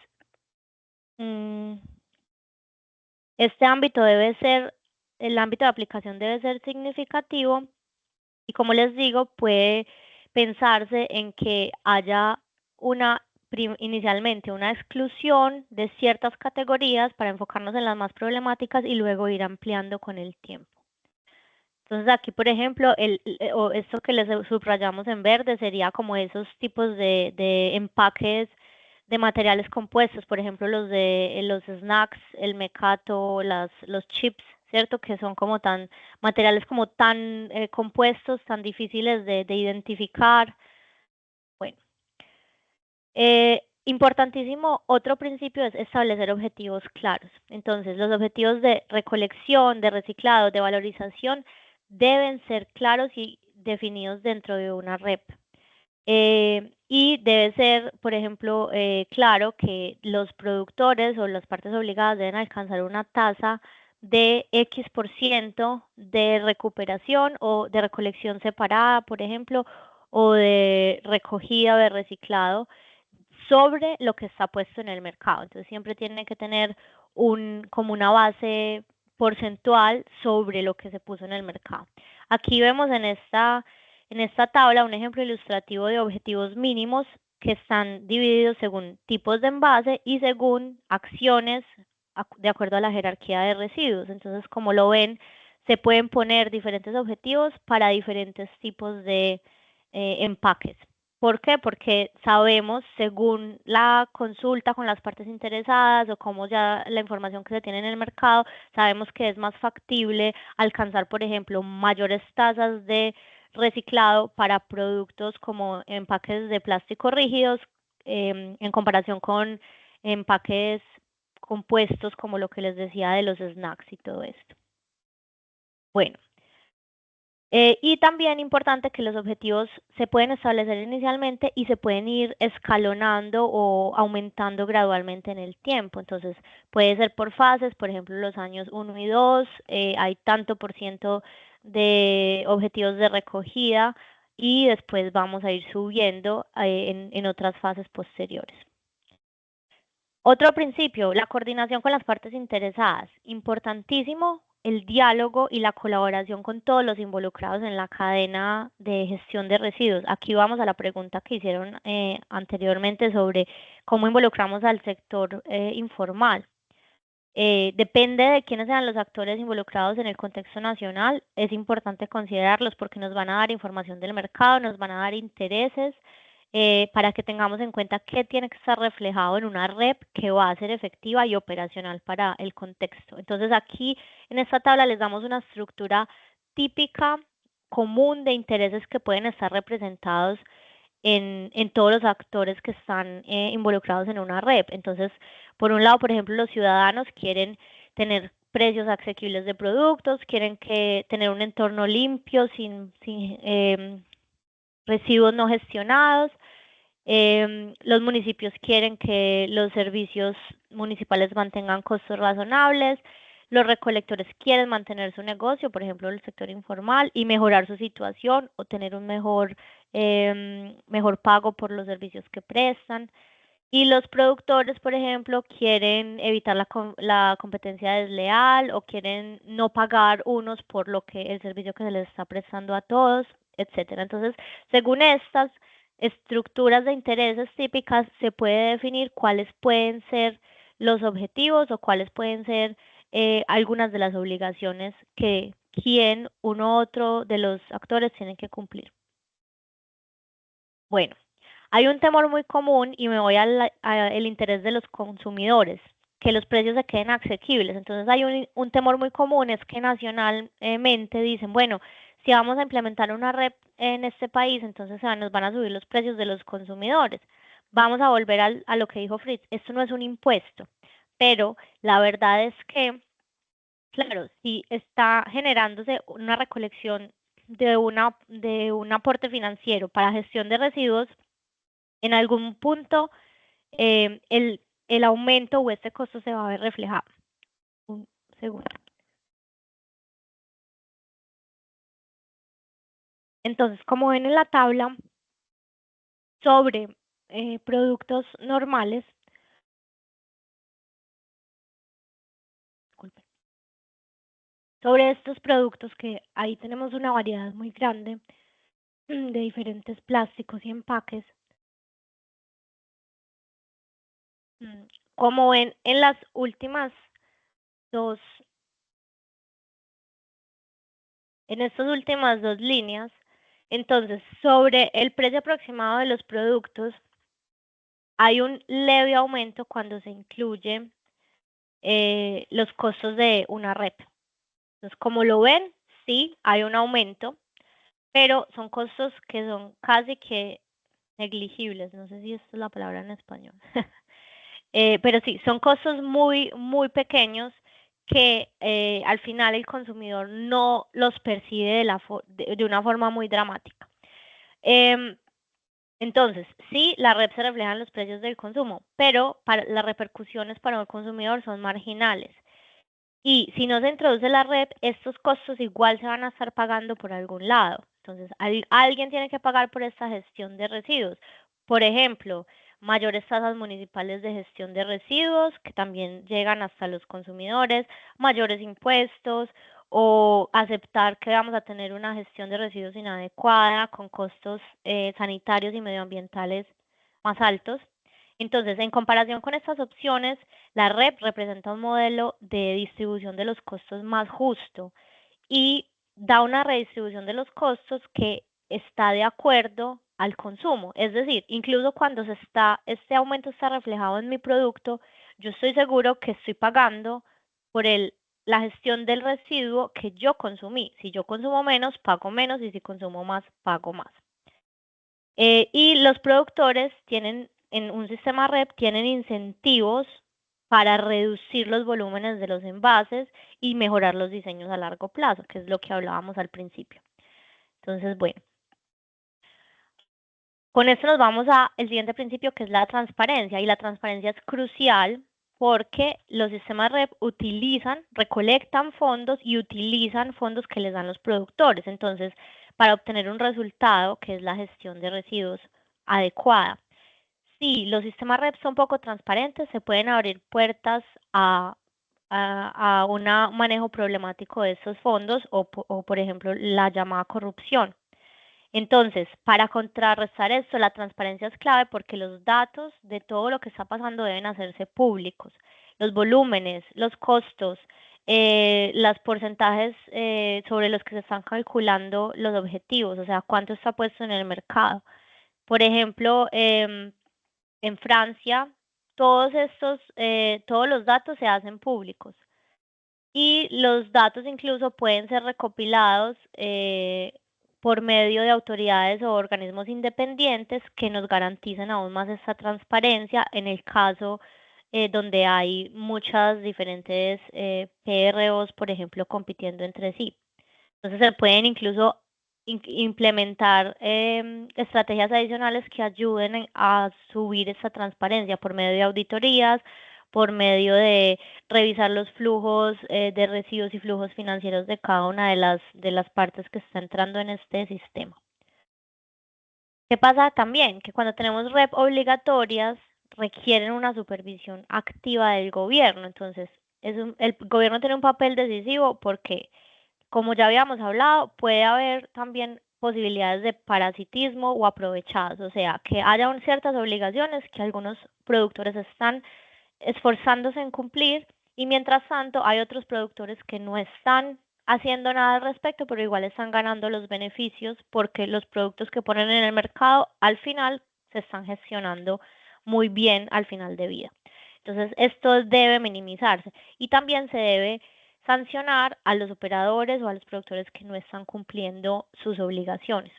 este ámbito el ámbito de aplicación debe ser significativo y como les digo, puede pensarse en que haya inicialmente una exclusión de ciertas categorías para enfocarnos en las más problemáticas y luego ir ampliando con el tiempo. Entonces aquí, por ejemplo, esto que les subrayamos en verde sería como esos tipos de empaques de materiales compuestos, por ejemplo, los de los snacks, el mecato, los chips, ¿cierto? Que son como materiales como tan compuestos, tan difíciles de identificar. Bueno, importantísimo, otro principio es establecer objetivos claros. Entonces, los objetivos de recolección, de reciclado, de valorización deben ser claros y definidos dentro de una REP. Y debe ser, por ejemplo, claro que los productores o las partes obligadas deben alcanzar una tasa de X% de recuperación o de recolección separada, por ejemplo, o de recogida o de reciclado sobre lo que está puesto en el mercado. Entonces siempre tiene que tener como una base porcentual sobre lo que se puso en el mercado. Aquí vemos en esta tabla un ejemplo ilustrativo de objetivos mínimos que están divididos según tipos de envase y según acciones de acuerdo a la jerarquía de residuos. Entonces, como lo ven, se pueden poner diferentes objetivos para diferentes tipos de empaques. ¿Por qué? Porque sabemos, según la consulta con las partes interesadas o como ya la información que se tiene en el mercado, sabemos que es más factible alcanzar, por ejemplo, mayores tasas de reciclado para productos como empaques de plástico rígidos en comparación con empaques compuestos como lo que les decía de los snacks y todo esto. Bueno. Y también importante que los objetivos se pueden establecer inicialmente y se pueden ir escalonando o aumentando gradualmente en el tiempo. Entonces, puede ser por fases, por ejemplo, los años 1 y 2, hay tanto por ciento de objetivos de recogida y después vamos a ir subiendo en otras fases posteriores. Otro principio, la coordinación con las partes interesadas. Importantísimo el diálogo y la colaboración con todos los involucrados en la cadena de gestión de residuos. Aquí vamos a la pregunta que hicieron anteriormente sobre cómo involucramos al sector informal. Depende de quiénes sean los actores involucrados en el contexto nacional, es importante considerarlos porque nos van a dar información del mercado, nos van a dar intereses, para que tengamos en cuenta qué tiene que estar reflejado en una REP que va a ser efectiva y operacional para el contexto. Entonces aquí en esta tabla les damos una estructura típica, común de intereses que pueden estar representados en todos los actores que están involucrados en una REP. Entonces, por un lado, por ejemplo, los ciudadanos quieren tener precios asequibles de productos, quieren tener un entorno limpio, sin residuos no gestionados. Los municipios quieren que los servicios municipales mantengan costos razonables. Los recolectores quieren mantener su negocio, por ejemplo, el sector informal, y mejorar su situación o tener un mejor pago por los servicios que prestan. Y los productores, por ejemplo, quieren evitar la competencia desleal o quieren no pagar unos por el servicio que se les está prestando a todos, etcétera. Entonces, según estas estructuras de intereses típicas, se puede definir cuáles pueden ser los objetivos o cuáles pueden ser algunas de las obligaciones que uno u otro de los actores tienen que cumplir. Bueno, hay un temor muy común y me voy al interés de los consumidores. que los precios se queden asequibles. Entonces hay un temor muy común, es que nacionalmente dicen, bueno, si vamos a implementar una REP en este país, entonces nos van a subir los precios de los consumidores. Vamos a volver a lo que dijo Fritz, esto no es un impuesto, pero la verdad es que, claro, si está generándose una recolección de un aporte financiero para gestión de residuos, en algún punto el aumento o este costo se va a ver reflejado. Un segundo. Entonces, como ven en la tabla, sobre productos normales, disculpen, sobre estos productos que ahí tenemos una variedad muy grande de diferentes plásticos y empaques. Como ven en las últimas en estas últimas dos líneas, entonces sobre el precio aproximado de los productos hay un leve aumento cuando se incluye los costos de una REP. Entonces, como lo ven, sí, hay un aumento, pero son costos que son casi que negligibles. No sé si esta es la palabra en español. Pero sí, son costos muy, muy pequeños que al final el consumidor no los percibe de una forma muy dramática. Entonces, sí, la REP se refleja en los precios del consumo, pero las repercusiones para el consumidor son marginales. Y si no se introduce la REP, estos costos igual se van a estar pagando por algún lado. Entonces, alguien tiene que pagar por esta gestión de residuos. Por ejemplo, mayores tasas municipales de gestión de residuos, que también llegan hasta los consumidores, mayores impuestos, o aceptar que vamos a tener una gestión de residuos inadecuada, con costos sanitarios y medioambientales más altos. Entonces, en comparación con estas opciones, la REP representa un modelo de distribución de los costos más justo y da una redistribución de los costos que está de acuerdo al consumo. Es decir, incluso cuando este aumento está reflejado en mi producto, yo estoy seguro que estoy pagando por la gestión del residuo que yo consumí. Si yo consumo menos, pago menos, y si consumo más, pago más. Y los productores tienen, en un sistema REP, tienen incentivos para reducir los volúmenes de los envases y mejorar los diseños a largo plazo, que es lo que hablábamos al principio. Entonces, bueno, con esto nos vamos al siguiente principio, que es la transparencia. Y la transparencia es crucial porque los sistemas REP recolectan fondos y utilizan fondos que les dan los productores. Entonces, para obtener un resultado, que es la gestión de residuos adecuada. Si los sistemas REP son poco transparentes, se pueden abrir puertas a un manejo problemático de estos fondos o, por ejemplo, la llamada corrupción. Entonces, para contrarrestar esto, la transparencia es clave porque los datos de todo lo que está pasando deben hacerse públicos. Los volúmenes, los costos, los porcentajes sobre los que se están calculando los objetivos, o sea, cuánto está puesto en el mercado. Por ejemplo, en Francia, todos los datos se hacen públicos. Y los datos incluso pueden ser recopilados por medio de autoridades o organismos independientes que nos garanticen aún más esta transparencia en el caso donde hay muchas diferentes PROs, por ejemplo, compitiendo entre sí. Entonces se pueden incluso implementar estrategias adicionales que ayuden a subir esa transparencia por medio de auditorías, por medio de revisar los flujos de residuos y flujos financieros de cada una de las partes que está entrando en este sistema. ¿Qué pasa también? Que cuando tenemos REP obligatorias, requieren una supervisión activa del gobierno. Entonces, el gobierno tiene un papel decisivo porque, como ya habíamos hablado, puede haber también posibilidades de parasitismo o aprovechados, o sea, que haya ciertas obligaciones que algunos productores están esforzándose en cumplir y mientras tanto hay otros productores que no están haciendo nada al respecto, pero igual están ganando los beneficios porque los productos que ponen en el mercado al final se están gestionando muy bien al final de vida. Entonces, esto debe minimizarse y también se debe sancionar a los operadores o a los productores que no están cumpliendo sus obligaciones.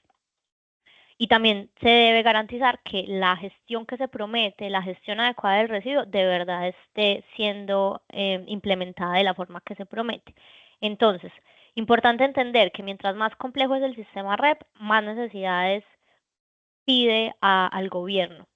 Y también se debe garantizar que la gestión que se promete, la gestión adecuada del residuo, de verdad esté siendo implementada de la forma que se promete. Entonces, importante entender que mientras más complejo es el sistema REP, más necesidades pide al gobierno.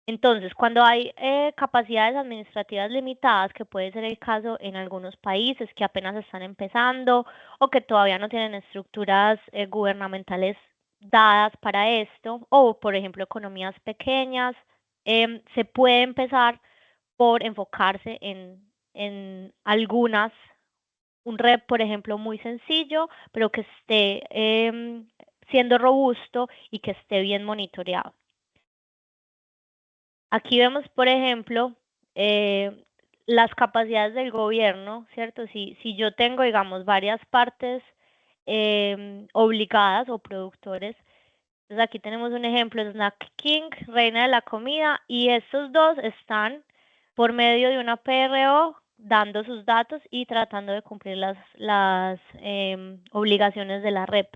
Entonces, cuando hay capacidades administrativas limitadas, que puede ser el caso en algunos países que apenas están empezando o que todavía no tienen estructuras gubernamentales dadas para esto, o por ejemplo economías pequeñas, se puede empezar por enfocarse en algunas, un REP, por ejemplo, muy sencillo, pero que esté siendo robusto y que esté bien monitoreado. Aquí vemos, por ejemplo, las capacidades del gobierno, ¿cierto? Si yo tengo, digamos, varias partes obligadas o productores, entonces aquí tenemos un ejemplo, Snack King, Reina de la Comida, y estos dos están por medio de una PRO dando sus datos y tratando de cumplir las obligaciones de la REP.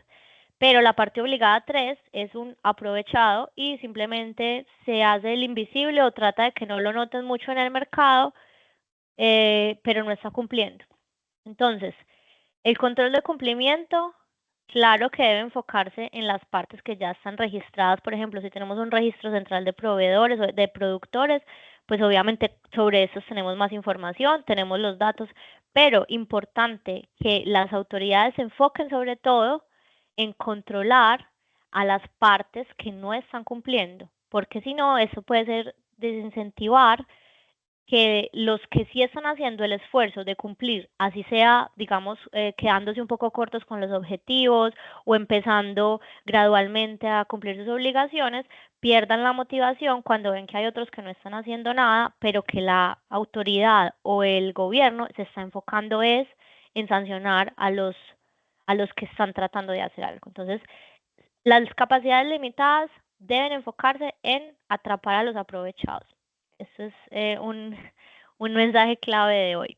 Pero la parte obligada 3 es un aprovechado y simplemente se hace el invisible o trata de que no lo noten mucho en el mercado, pero no está cumpliendo. Entonces, el control de cumplimiento, claro que debe enfocarse en las partes que ya están registradas. Por ejemplo, si tenemos un registro central de proveedores o de productores, pues obviamente sobre estos tenemos más información, tenemos los datos, pero importante que las autoridades se enfoquen sobre todo en controlar a las partes que no están cumpliendo, porque si no, eso puede ser desincentivar que los que sí están haciendo el esfuerzo de cumplir, así sea, digamos, quedándose un poco cortos con los objetivos o empezando gradualmente a cumplir sus obligaciones, pierdan la motivación cuando ven que hay otros que no están haciendo nada, pero que la autoridad o el gobierno se está enfocando es en sancionar a los que están tratando de hacer algo. Entonces, las capacidades limitadas deben enfocarse en atrapar a los aprovechados. Eso es un mensaje clave de hoy.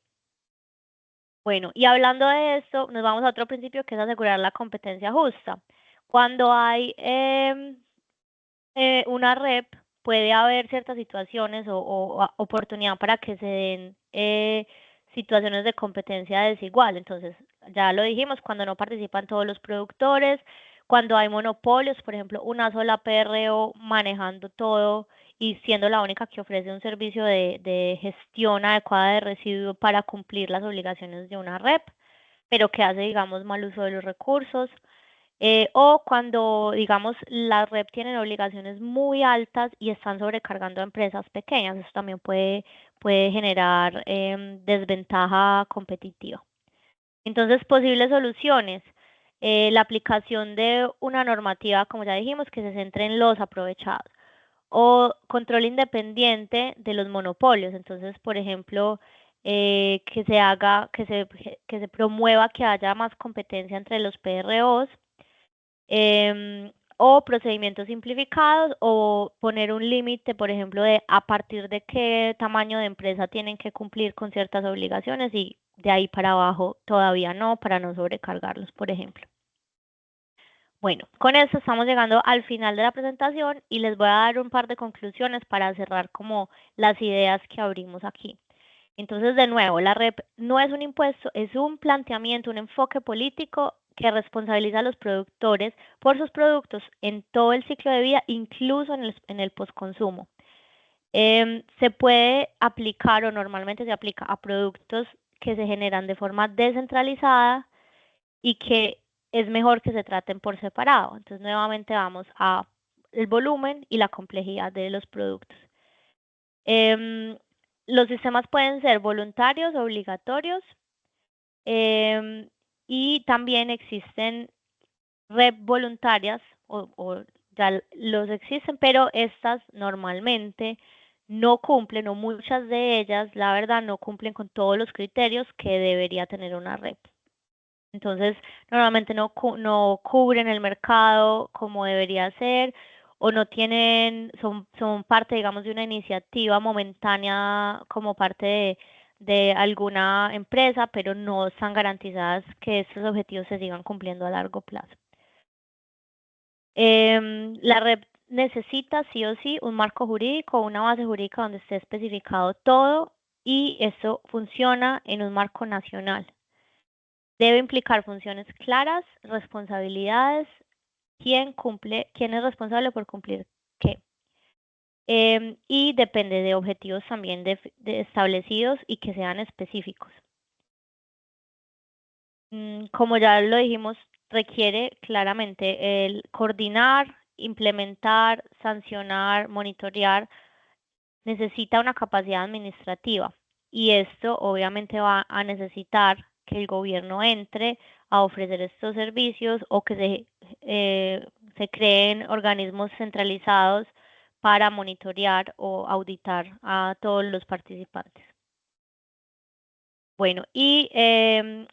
Bueno, y hablando de esto, nos vamos a otro principio que es asegurar la competencia justa. Cuando hay una REP, puede haber ciertas situaciones o oportunidad para que se den situaciones de competencia desigual. Entonces, ya lo dijimos, cuando no participan todos los productores, cuando hay monopolios, por ejemplo, una sola PRO manejando todo y siendo la única que ofrece un servicio de gestión adecuada de residuos para cumplir las obligaciones de una REP, pero que hace, digamos, mal uso de los recursos. O cuando, digamos, las REP tienen obligaciones muy altas y están sobrecargando a empresas pequeñas. Eso también puede generar desventaja competitiva. Entonces, posibles soluciones. La aplicación de una normativa, como ya dijimos, que se centre en los aprovechados. O control independiente de los monopolios. Entonces, por ejemplo, que se promueva que haya más competencia entre los PROs, o procedimientos simplificados, o poner un límite, por ejemplo, de a partir de qué tamaño de empresa tienen que cumplir con ciertas obligaciones y de ahí para abajo todavía no, para no sobrecargarlos, por ejemplo. Bueno, con esto estamos llegando al final de la presentación y les voy a dar un par de conclusiones para cerrar como las ideas que abrimos aquí. Entonces, de nuevo, la REP no es un impuesto, es un planteamiento, un enfoque político que responsabiliza a los productores por sus productos en todo el ciclo de vida, incluso en el postconsumo. Se puede aplicar o normalmente se aplica a productos que se generan de forma descentralizada y que es mejor que se traten por separado. Entonces, nuevamente vamos a el volumen y la complejidad de los productos. Los sistemas pueden ser voluntarios, obligatorios, y también existen REP voluntarias, o ya los existen, pero estas normalmente no cumplen, o muchas de ellas, la verdad, no cumplen con todos los criterios que debería tener una REP. Entonces, normalmente no cubren el mercado como debería ser, o no tienen, son parte, digamos, de una iniciativa momentánea como parte de alguna empresa, pero no están garantizadas que estos objetivos se sigan cumpliendo a largo plazo. La red necesita sí o sí un marco jurídico, una base jurídica donde esté especificado todo, y eso funciona en un marco nacional. Debe implicar funciones claras, responsabilidades, quién es responsable por cumplir qué. Y depende de objetivos también establecidos y que sean específicos. Como ya lo dijimos, requiere claramente el coordinar, implementar, sancionar, monitorear. Necesita una capacidad administrativa, y esto obviamente va a necesitar que el gobierno entre a ofrecer estos servicios, o que se creen organismos centralizados para monitorear o auditar a todos los participantes. Bueno, y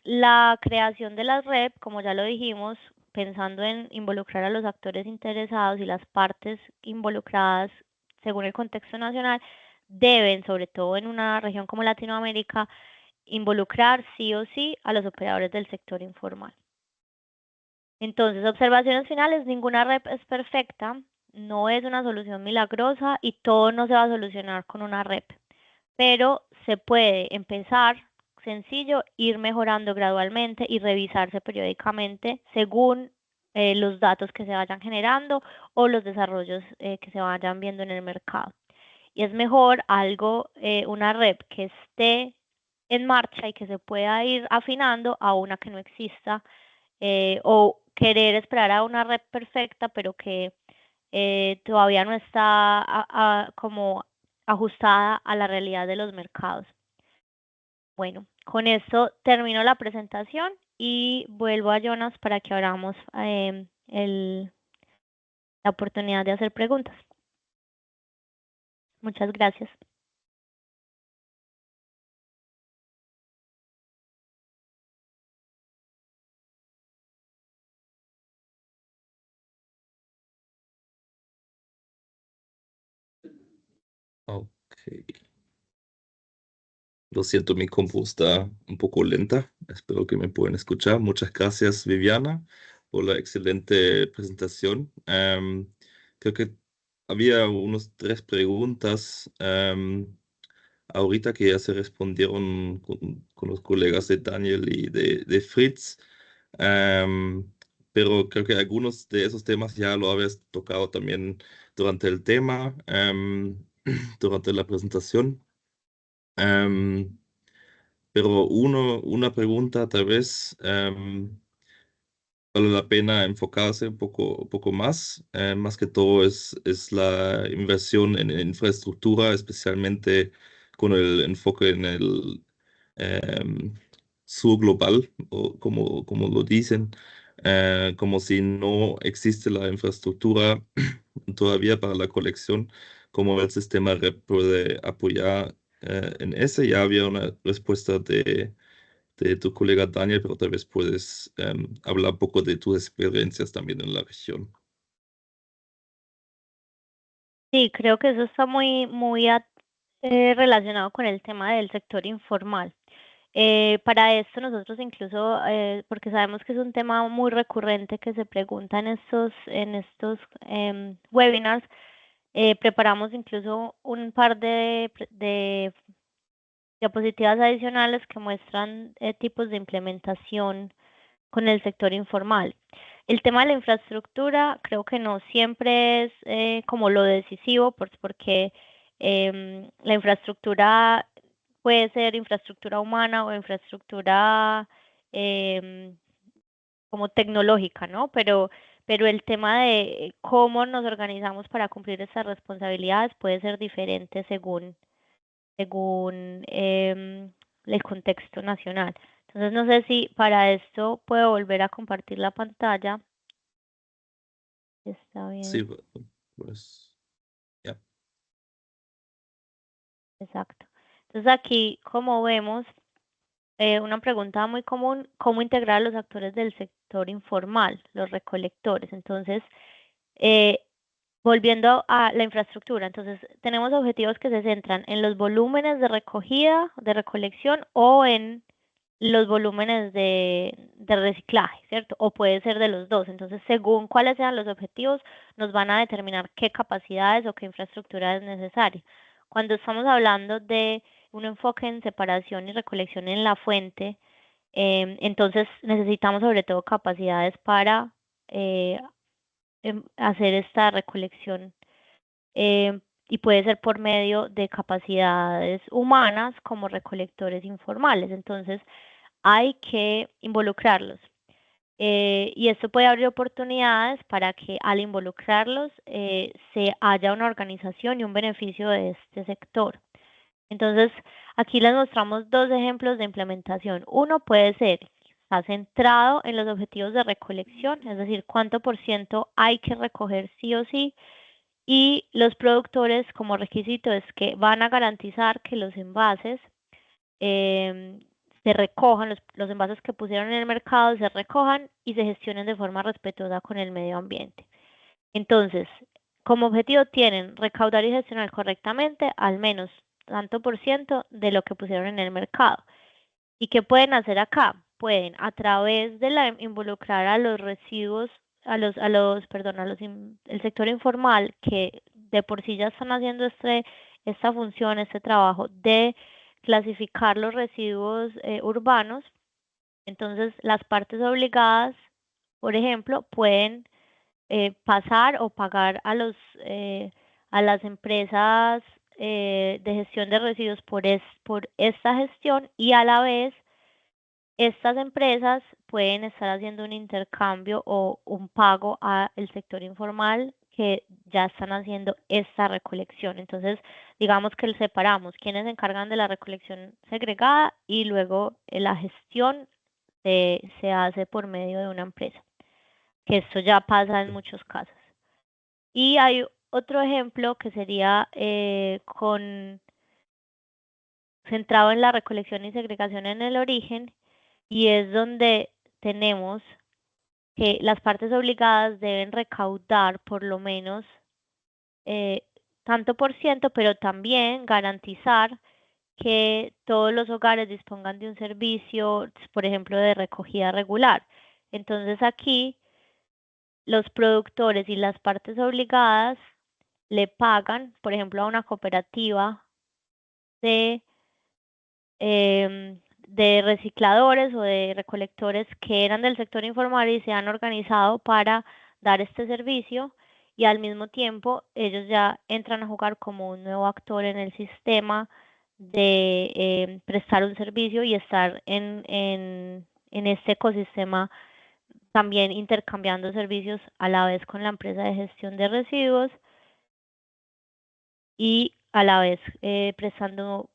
la creación de las REP, como ya lo dijimos, pensando en involucrar a los actores interesados y las partes involucradas según el contexto nacional, deben, sobre todo en una región como Latinoamérica, involucrar sí o sí a los operadores del sector informal. Entonces, observaciones finales: ninguna REP es perfecta, no es una solución milagrosa y todo no se va a solucionar con una REP, pero se puede empezar sencillo, ir mejorando gradualmente y revisarse periódicamente según los datos que se vayan generando o los desarrollos que se vayan viendo en el mercado. Y es mejor una REP que esté en marcha y que se pueda ir afinando a una que no exista, o querer esperar a una REP perfecta, pero que todavía no está como ajustada a la realidad de los mercados. Bueno, con esto termino la presentación y vuelvo a Jonas para que abramos la oportunidad de hacer preguntas. Muchas gracias. Ok. Lo siento, mi compu está un poco lenta. Espero que me puedan escuchar. Muchas gracias, Viviana, por la excelente presentación. Creo que había unas 3 preguntas ahorita que ya se respondieron con los colegas de Daniel y de Fritz. Pero creo que algunos de esos temas ya lo habías tocado también durante el tema, durante la presentación. Pero una pregunta tal vez, vale la pena enfocarse un poco más. Más que todo es la inversión en infraestructura, especialmente con el enfoque en el sur global, o como lo dicen, como si no existe la infraestructura todavía para la colección, como el sistema REP puede apoyar en ese. Ya había una respuesta de tu colega Daniel, pero tal vez puedes hablar un poco de tus experiencias también en la región. Sí, creo que eso está muy relacionado con el tema del sector informal. Para esto nosotros incluso, porque sabemos que es un tema muy recurrente que se pregunta en estos webinars, preparamos incluso un par de diapositivas adicionales que muestran tipos de implementación con el sector informal. El tema de la infraestructura creo que no siempre es como lo decisivo, porque la infraestructura puede ser infraestructura humana o infraestructura como tecnológica, ¿no? Pero el tema de cómo nos organizamos para cumplir esas responsabilidades puede ser diferente según el contexto nacional. Entonces, no sé si para esto puedo volver a compartir la pantalla. Está bien. Sí, pues, ya. Exacto. Entonces, aquí, como vemos, una pregunta muy común: ¿cómo integrar a los actores del sector informal, los recolectores? Entonces, volviendo a la infraestructura, entonces tenemos objetivos que se centran en los volúmenes de recogida, de recolección o en los volúmenes de reciclaje, ¿cierto? O puede ser de los dos. Entonces, según cuáles sean los objetivos, nos van a determinar qué capacidades o qué infraestructura es necesaria. Cuando estamos hablando de un enfoque en separación y recolección en la fuente, entonces necesitamos sobre todo capacidades para hacer esta recolección y puede ser por medio de capacidades humanas como recolectores informales. Entonces, hay que involucrarlos. Y esto puede abrir oportunidades para que al involucrarlos se haya una organización y un beneficio de este sector. Entonces, aquí les mostramos dos ejemplos de implementación. Uno puede ser, está centrado en los objetivos de recolección, es decir, cuánto por ciento hay que recoger sí o sí, y los productores como requisito es que van a garantizar que los envases se recojan, los envases que pusieron en el mercado se recojan y se gestionen de forma respetuosa con el medio ambiente. Entonces, como objetivo tienen recaudar y gestionar correctamente al menos tanto por ciento de lo que pusieron en el mercado. ¿Y qué pueden hacer acá? Pueden, a través de involucrar a los residuos, el sector informal, que de por sí ya están haciendo esta función, este trabajo de clasificar los residuos urbanos. Entonces, las partes obligadas, por ejemplo, pueden pasar o pagar a las empresas de gestión de residuos por esta gestión, y a la vez estas empresas pueden estar haciendo un intercambio o un pago al sector informal que ya están haciendo esta recolección. Entonces, digamos que separamos quienes se encargan de la recolección segregada y luego la gestión se hace por medio de una empresa, que esto ya pasa en muchos casos. Y hay otro ejemplo que sería centrado en la recolección y segregación en el origen, y es donde tenemos que las partes obligadas deben recaudar por lo menos tanto por ciento, pero también garantizar que todos los hogares dispongan de un servicio, por ejemplo, de recogida regular. Entonces aquí los productores y las partes obligadas le pagan, por ejemplo, a una cooperativa de recicladores o de recolectores que eran del sector informal y se han organizado para dar este servicio, y al mismo tiempo ellos ya entran a jugar como un nuevo actor en el sistema de prestar un servicio y estar en este ecosistema también intercambiando servicios a la vez con la empresa de gestión de residuos y a la vez prestando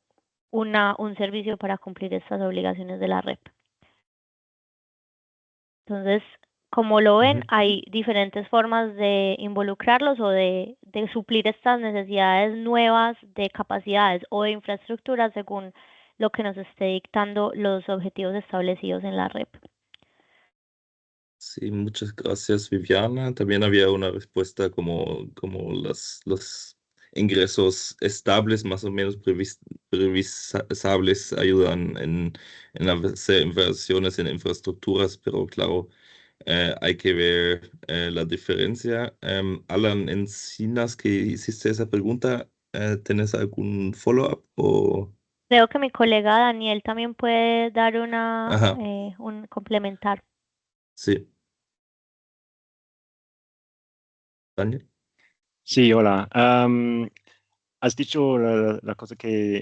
un servicio para cumplir estas obligaciones de la REP. Entonces, como lo ven, hay diferentes formas de involucrarlos o de suplir estas necesidades nuevas de capacidades o de infraestructura según lo que nos esté dictando los objetivos establecidos en la REP. Sí, muchas gracias, Viviana. También había una respuesta como los ingresos estables, más o menos previsables, ayudan en hacer inversiones en infraestructuras, pero claro, hay que ver la diferencia. Alan Encinas, que hiciste esa pregunta, ¿tenés algún follow-up o...? Creo que mi colega Daniel también puede dar Ajá, un complementar. sí. Daniel. Sí, hola. Has dicho la cosa que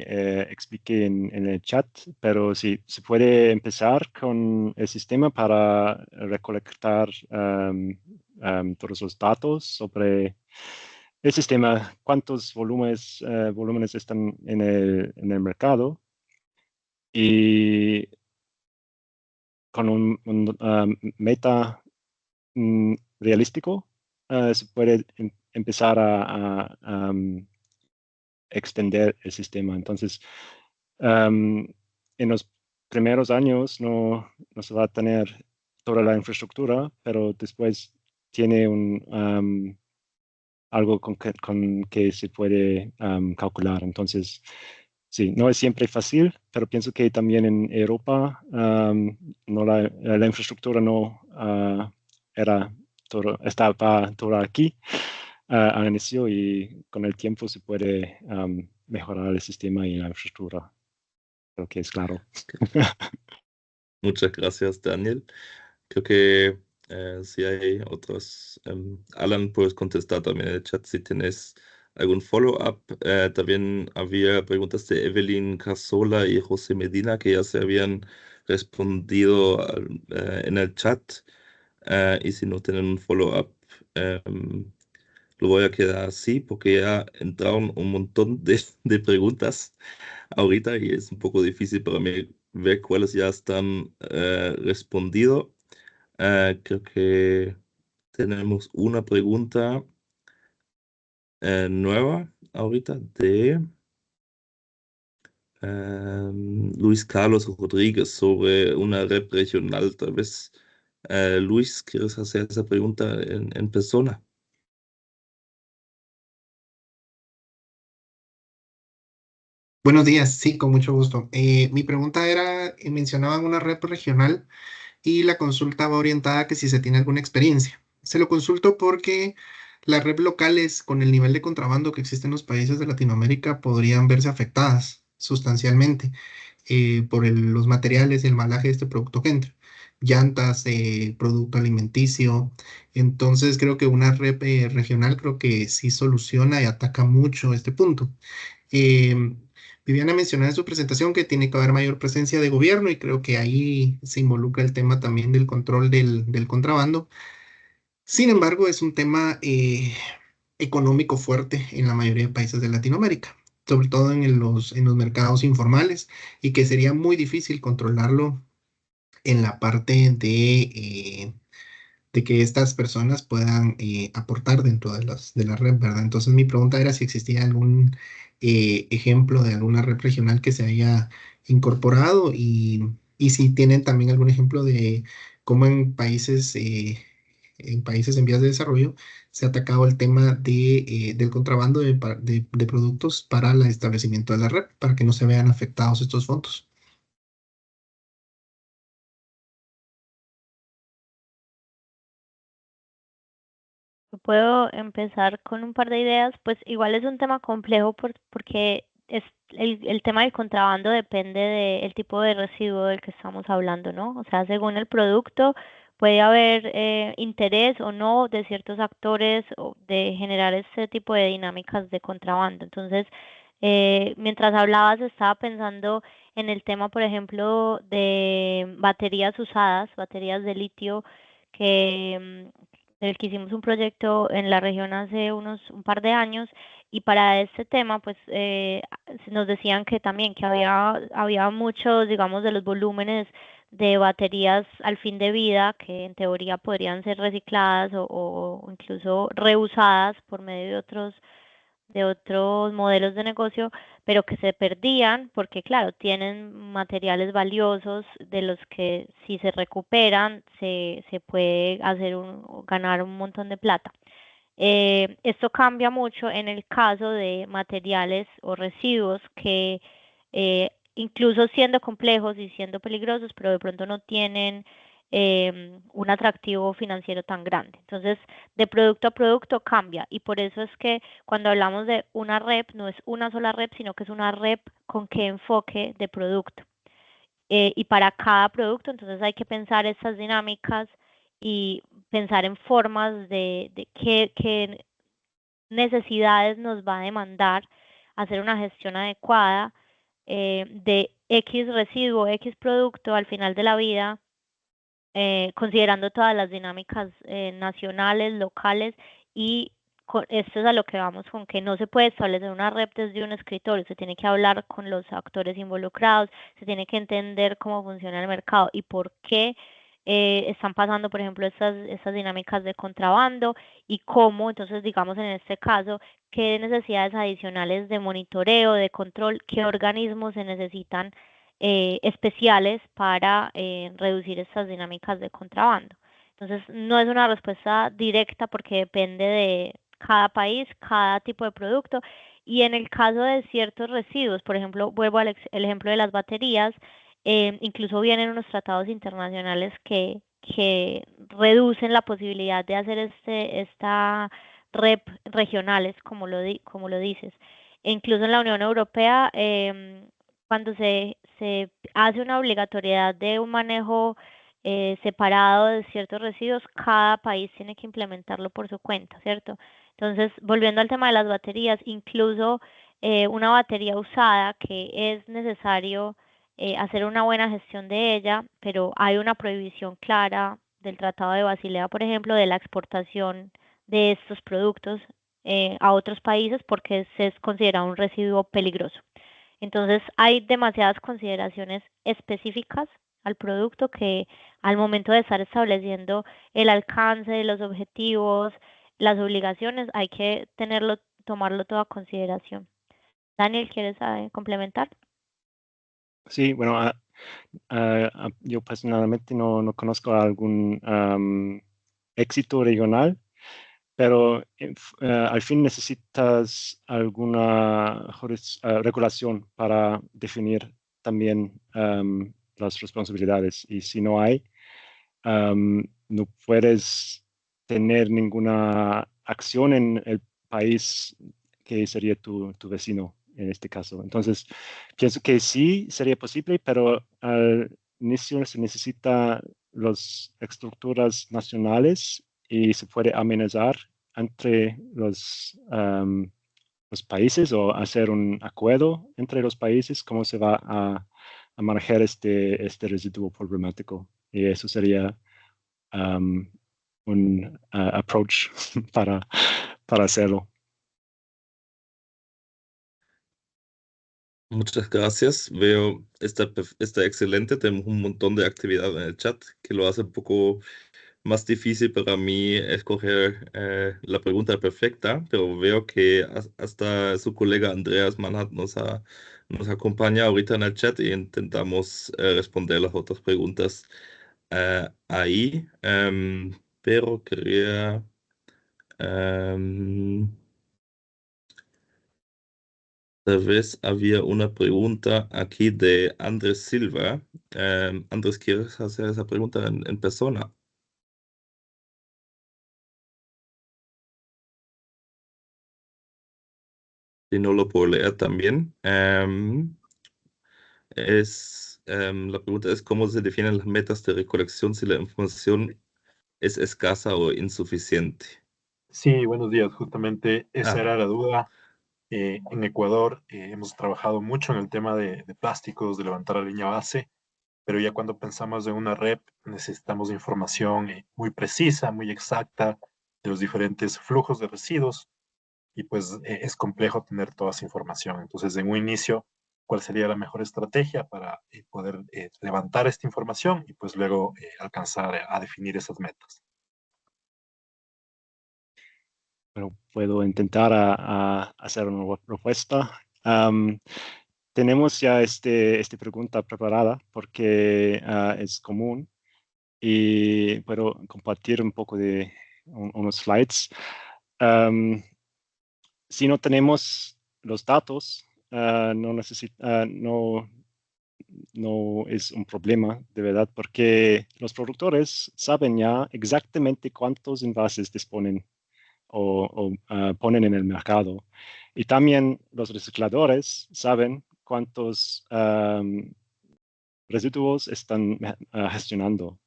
expliqué en el chat, pero sí, se puede empezar con el sistema para recolectar todos los datos sobre el sistema, cuántos volúmenes están en el mercado, y con un meta realístico se puede empezar a extender el sistema. Entonces, en los primeros años no se va a tener toda la infraestructura, pero después tiene algo con que se puede calcular. Entonces, sí, no es siempre fácil, pero pienso que también en Europa no la infraestructura no estaba toda aquí al inicio, y con el tiempo se puede mejorar el sistema y la infraestructura. Creo que es claro. Muchas gracias, Daniel. Creo que si hay otros, Alan, puedes contestar también en el chat si tienes algún follow-up. También había preguntas de Evelyn Casola y José Medina que ya se habían respondido en el chat. Y si no tienen un follow-up, lo voy a quedar así porque ya entraron un montón de preguntas ahorita y es un poco difícil para mí ver cuáles ya están respondidos. Creo que tenemos una pregunta nueva ahorita de Luis Carlos Rodríguez sobre una red regional. Tal vez, Luis, ¿quieres hacer esa pregunta en persona? Buenos días, sí, con mucho gusto. Mi pregunta era, mencionaban una red regional y la consulta va orientada a que si se tiene alguna experiencia. Se lo consulto porque las redes locales con el nivel de contrabando que existe en los países de Latinoamérica podrían verse afectadas sustancialmente por los materiales y el malaje de este producto que entra. Llantas, producto alimenticio. Entonces creo que una red regional creo que sí soluciona y ataca mucho este punto. Eh, Viviana mencionaba en su presentación que tiene que haber mayor presencia de gobierno y creo que ahí se involucra el tema también del control del contrabando. Sin embargo, es un tema económico fuerte en la mayoría de países de Latinoamérica, sobre todo en los mercados informales, y que sería muy difícil controlarlo en la parte de que estas personas puedan aportar dentro de la red, ¿verdad? Entonces mi pregunta era si existía algún ejemplo de alguna red regional que se haya incorporado y si tienen también algún ejemplo de cómo en países en vías de desarrollo se ha atacado el tema del contrabando de productos para el establecimiento de la red, para que no se vean afectados estos fondos. Puedo empezar con un par de ideas, pues igual es un tema complejo porque el tema del contrabando depende del tipo de residuo del que estamos hablando, ¿no? O sea, según el producto puede haber interés o no de ciertos actores de generar este tipo de dinámicas de contrabando. Entonces, mientras hablabas estaba pensando en el tema, por ejemplo, de baterías usadas, baterías de litio que del que hicimos un proyecto en la región hace un par de años, y para este tema pues nos decían que también que había muchos, digamos, de los volúmenes de baterías al fin de vida que en teoría podrían ser recicladas o incluso reusadas por medio de otros modelos de negocio, pero que se perdían porque, claro, tienen materiales valiosos de los que si se recuperan se puede ganar un montón de plata. Esto cambia mucho en el caso de materiales o residuos que incluso siendo complejos y siendo peligrosos, pero de pronto no tienen un atractivo financiero tan grande. Entonces, de producto a producto cambia, y por eso es que cuando hablamos de una rep, no es una sola rep, sino que es una rep con qué enfoque de producto. Y para cada producto, entonces hay que pensar estas dinámicas y pensar en formas de qué necesidades nos va a demandar hacer una gestión adecuada de X residuo, X producto al final de la vida, considerando todas las dinámicas nacionales, locales, y esto es a lo que vamos, con que no se puede establecer una red desde un escritorio, se tiene que hablar con los actores involucrados, se tiene que entender cómo funciona el mercado y por qué están pasando, por ejemplo, estas dinámicas de contrabando, y cómo, entonces, digamos, en este caso, qué necesidades adicionales de monitoreo, de control, qué organismos se necesitan especiales para reducir estas dinámicas de contrabando. Entonces, no es una respuesta directa porque depende de cada país, cada tipo de producto. Y en el caso de ciertos residuos, por ejemplo, vuelvo al el ejemplo de las baterías, incluso vienen unos tratados internacionales que reducen la posibilidad de hacer esta rep regionales, como lo dices. E incluso en la Unión Europea, cuando se hace una obligatoriedad de un manejo separado de ciertos residuos, cada país tiene que implementarlo por su cuenta, ¿cierto? Entonces, volviendo al tema de las baterías, incluso una batería usada que es necesario hacer una buena gestión de ella, pero hay una prohibición clara del Tratado de Basilea, por ejemplo, de la exportación de estos productos a otros países porque se es considerado un residuo peligroso. Entonces, hay demasiadas consideraciones específicas al producto que al momento de estar estableciendo el alcance de los objetivos, las obligaciones, hay que tomarlo todo a consideración. Daniel, ¿quieres complementar? Sí, bueno, yo personalmente no conozco algún éxito regional, pero al fin necesitas alguna regulación para definir también las responsabilidades. Y si no hay, no puedes tener ninguna acción en el país que sería tu vecino en este caso. Entonces, pienso que sí sería posible, pero al inicio se necesita las estructuras nacionales y se puede amenazar entre los países o hacer un acuerdo entre los países cómo se va a manejar este residuo problemático. Y eso sería un approach para hacerlo. Muchas gracias. Veo, está excelente. Tenemos un montón de actividad en el chat que lo hace un poco más difícil para mí escoger la pregunta perfecta, pero veo que hasta su colega Andreas Manhat nos acompaña ahorita en el chat y intentamos responder las otras preguntas ahí. Pero quería... tal vez había una pregunta aquí de Andrés Silva. Andrés, ¿quieres hacer esa pregunta en persona? Si no lo puedo leer también. La pregunta es, ¿cómo se definen las metas de recolección si la información es escasa o insuficiente? Sí, buenos días. Justamente esa Ah, era la duda. En Ecuador hemos trabajado mucho en el tema de plásticos, de levantar la línea base, pero ya cuando pensamos en una rep necesitamos información muy precisa, muy exacta de los diferentes flujos de residuos y pues es complejo tener toda esa información. Entonces, en un inicio, ¿cuál sería la mejor estrategia para poder levantar esta información y pues luego alcanzar a definir esas metas? Pero puedo intentar a hacer una propuesta. Tenemos ya esta pregunta preparada porque es común y puedo compartir un poco de unos slides. Si no tenemos los datos, no es un problema de verdad, porque los productores saben ya exactamente cuántos envases disponen o ponen en el mercado. Y también los recicladores saben cuántos residuos están gestionando.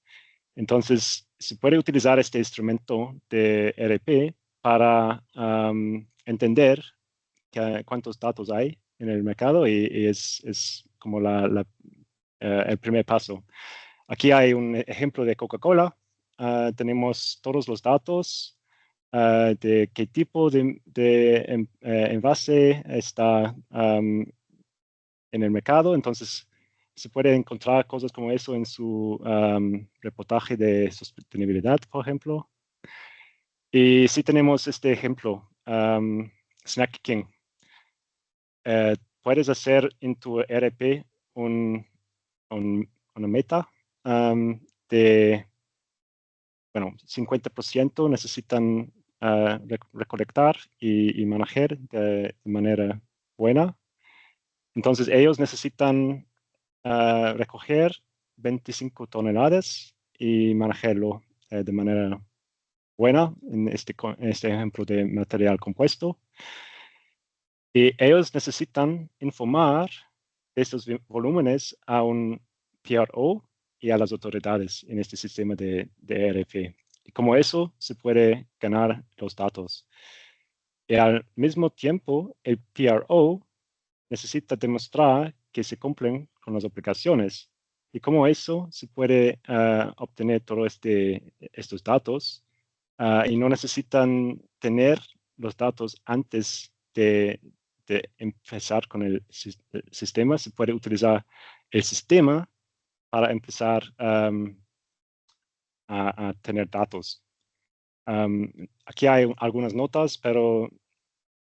Entonces, se puede utilizar este instrumento de RP para entender cuántos datos hay en el mercado y es como el primer paso. Aquí hay un ejemplo de Coca-Cola. Tenemos todos los datos de qué tipo de envase está en el mercado. Entonces, se puede encontrar cosas como eso en su reportaje de sostenibilidad, por ejemplo. Y sí tenemos este ejemplo, Snack King. Puedes hacer en tu ERP una meta de, bueno, 50% necesitan recolectar y manejar de manera buena. Entonces ellos necesitan recoger 25 toneladas y manejarlo de manera buena en este ejemplo de material compuesto. Y ellos necesitan informar estos volúmenes a un PRO y a las autoridades en este sistema de ERP. Y como eso se puede ganar los datos. Y al mismo tiempo, el PRO necesita demostrar que se cumplen con las obligaciones. Y como eso se puede obtener todos estos datos y no necesitan tener los datos antes de empezar con el sistema. Se puede utilizar el sistema para empezar a tener datos. Aquí hay algunas notas, pero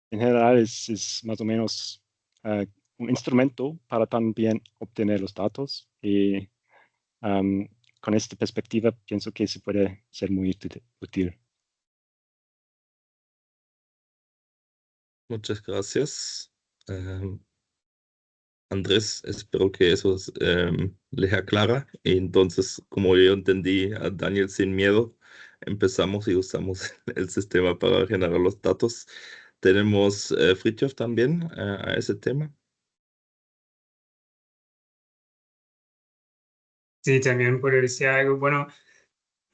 en general es más o menos un instrumento para también obtener los datos. Y con esta perspectiva pienso que se puede ser muy útil. Muchas gracias. Andrés, espero que eso les aclara. Y entonces, como yo entendí a Daniel sin miedo, empezamos y usamos el sistema para generar los datos. Tenemos Fritjof también a ese tema. Sí, también puedo decir algo. Bueno,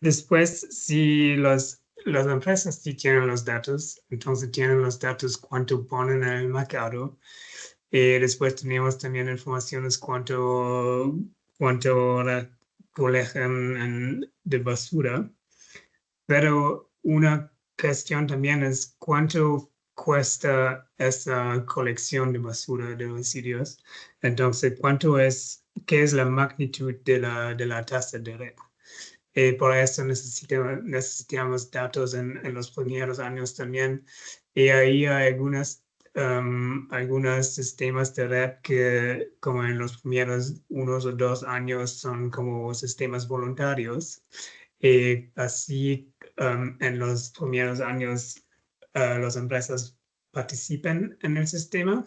después, si las empresas sí tienen los datos, entonces tienen los datos cuánto ponen en el mercado. Después tenemos también informaciones cuánto recogen de basura. Pero una cuestión también es cuánto cuesta esa colección de basura de residuos. Entonces, qué es la magnitud de la tasa de red. Por eso necesitamos datos en los primeros años también. Y ahí hay algunos sistemas de red que, como en los primeros 1 o 2 años, son como sistemas voluntarios. Así, en los primeros años, las empresas participan en el sistema,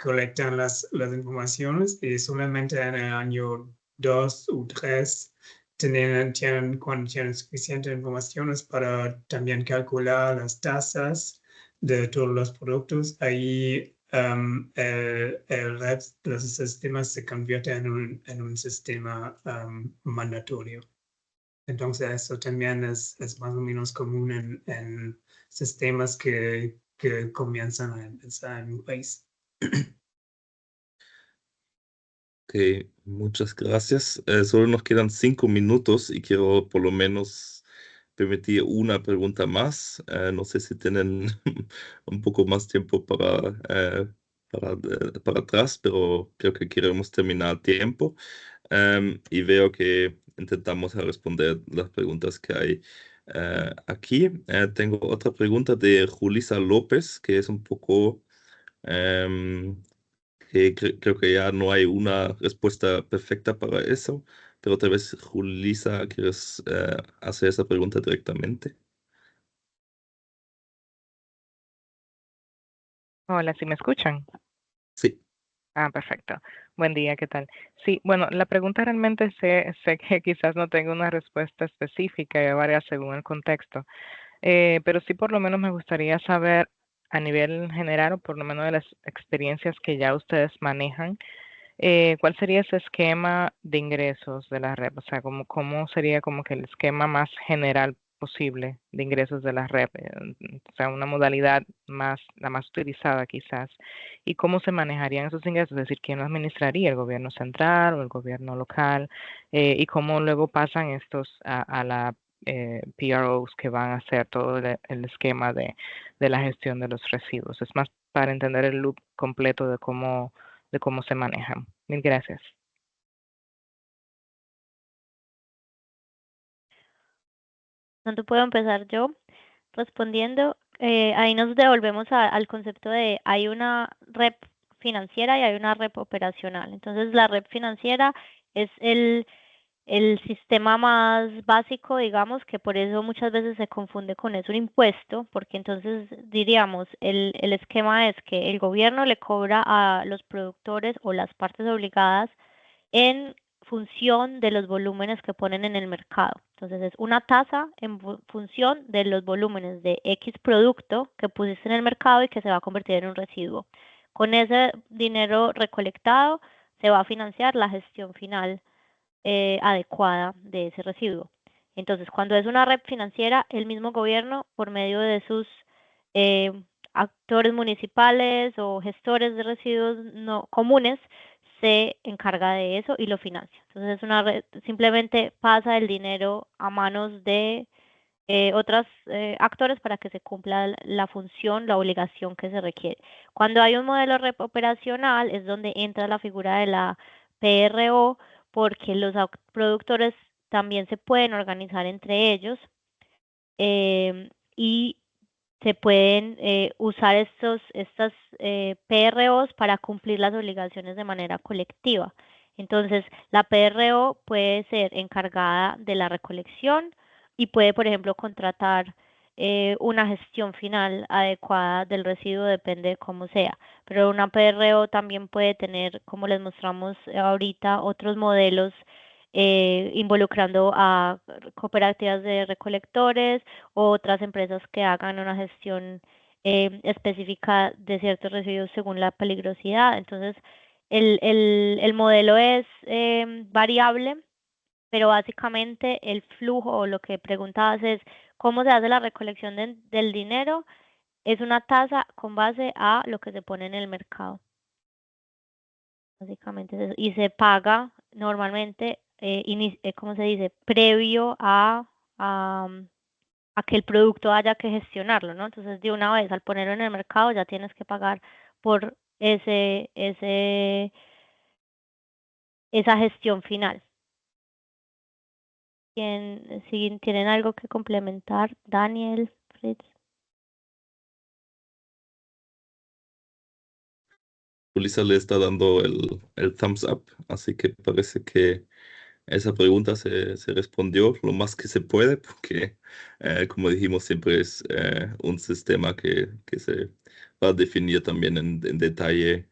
colectan las informaciones y solamente en el año 2 o 3 cuando tienen suficientes informaciones para también calcular las tasas de todos los productos. Ahí los sistemas se convierten en un sistema mandatorio. Entonces, eso también es más o menos común en sistemas que comienzan a empezar en un país. Ok, muchas gracias. Solo nos quedan 5 minutos y quiero por lo menos permitir una pregunta más. No sé si tienen un poco más tiempo para atrás, pero creo que queremos terminar a tiempo. Y veo que intentamos responder las preguntas que hay aquí. Tengo otra pregunta de Julisa López, que es un poco... creo que ya no hay una respuesta perfecta para eso, pero tal vez, Julisa, ¿quieres hacer esa pregunta directamente? Hola, ¿sí me escuchan? Sí. Ah, perfecto. Buen día, ¿qué tal? Sí, bueno, la pregunta realmente sé que quizás no tengo una respuesta específica y varía según el contexto, pero sí por lo menos me gustaría saber a nivel general o por lo menos de las experiencias que ya ustedes manejan, ¿cuál sería ese esquema de ingresos de la red? O sea, ¿cómo sería como que el esquema más general posible de ingresos de la red? O sea, una modalidad la más utilizada quizás. ¿Y cómo se manejarían esos ingresos? Es decir, ¿quién lo administraría? ¿El gobierno central o el gobierno local? ¿Y cómo luego pasan estos a la PROs que van a hacer todo el esquema de la gestión de los residuos? Es más para entender el loop completo de cómo se manejan. Mil gracias. ¿Dónde puedo empezar yo respondiendo? Ahí nos devolvemos al concepto de hay una red financiera y hay una red operacional. Entonces, la red financiera es el sistema más básico, digamos, que por eso muchas veces se confunde con eso un impuesto, porque entonces diríamos, el esquema es que el gobierno le cobra a los productores o las partes obligadas en función de los volúmenes que ponen en el mercado. Entonces es una tasa en función de los volúmenes de X producto que pusiste en el mercado y que se va a convertir en un residuo. Con ese dinero recolectado se va a financiar la gestión final adecuada de ese residuo. Entonces, cuando es una red financiera, el mismo gobierno, por medio de sus actores municipales o gestores de residuos no comunes, se encarga de eso y lo financia. Entonces, es una red, simplemente pasa el dinero a manos de otros actores para que se cumpla la función, la obligación que se requiere. Cuando hay un modelo REP operacional es donde entra la figura de la PRO, porque los productores también se pueden organizar entre ellos y se pueden usar estas PROs para cumplir las obligaciones de manera colectiva. Entonces, la PRO puede ser encargada de la recolección y puede, por ejemplo, contratar una gestión final adecuada del residuo, depende de cómo sea. Pero una PRO también puede tener, como les mostramos ahorita, otros modelos involucrando a cooperativas de recolectores o otras empresas que hagan una gestión específica de ciertos residuos según la peligrosidad. Entonces, el modelo es variable, pero básicamente el flujo o lo que preguntabas es cómo se hace la recolección del dinero. Es una tasa con base a lo que se pone en el mercado. Básicamente es eso. Y se paga normalmente, ¿cómo se dice? Previo a que el producto haya que gestionarlo, ¿no? Entonces, de una vez, al ponerlo en el mercado, ya tienes que pagar por esa gestión final. Si tienen algo que complementar, Daniel, Fritz. Lisa le está dando el thumbs up, así que parece que esa pregunta se respondió lo más que se puede, porque como dijimos, siempre es un sistema que se va a definir también en detalle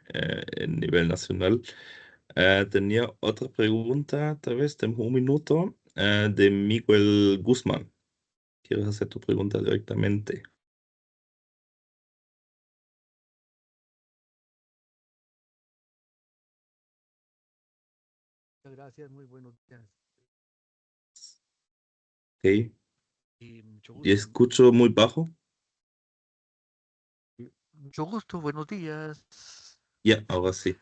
en nivel nacional. Tenía otra pregunta, tal vez, tengo un minuto, de Miguel Guzmán. ¿Quieres hacer tu pregunta directamente? Muchas gracias, muy buenos días. Ok. Mucho Y gusto. escucho muy bajo. Mucho gusto, buenos días. Ya, ahora sí.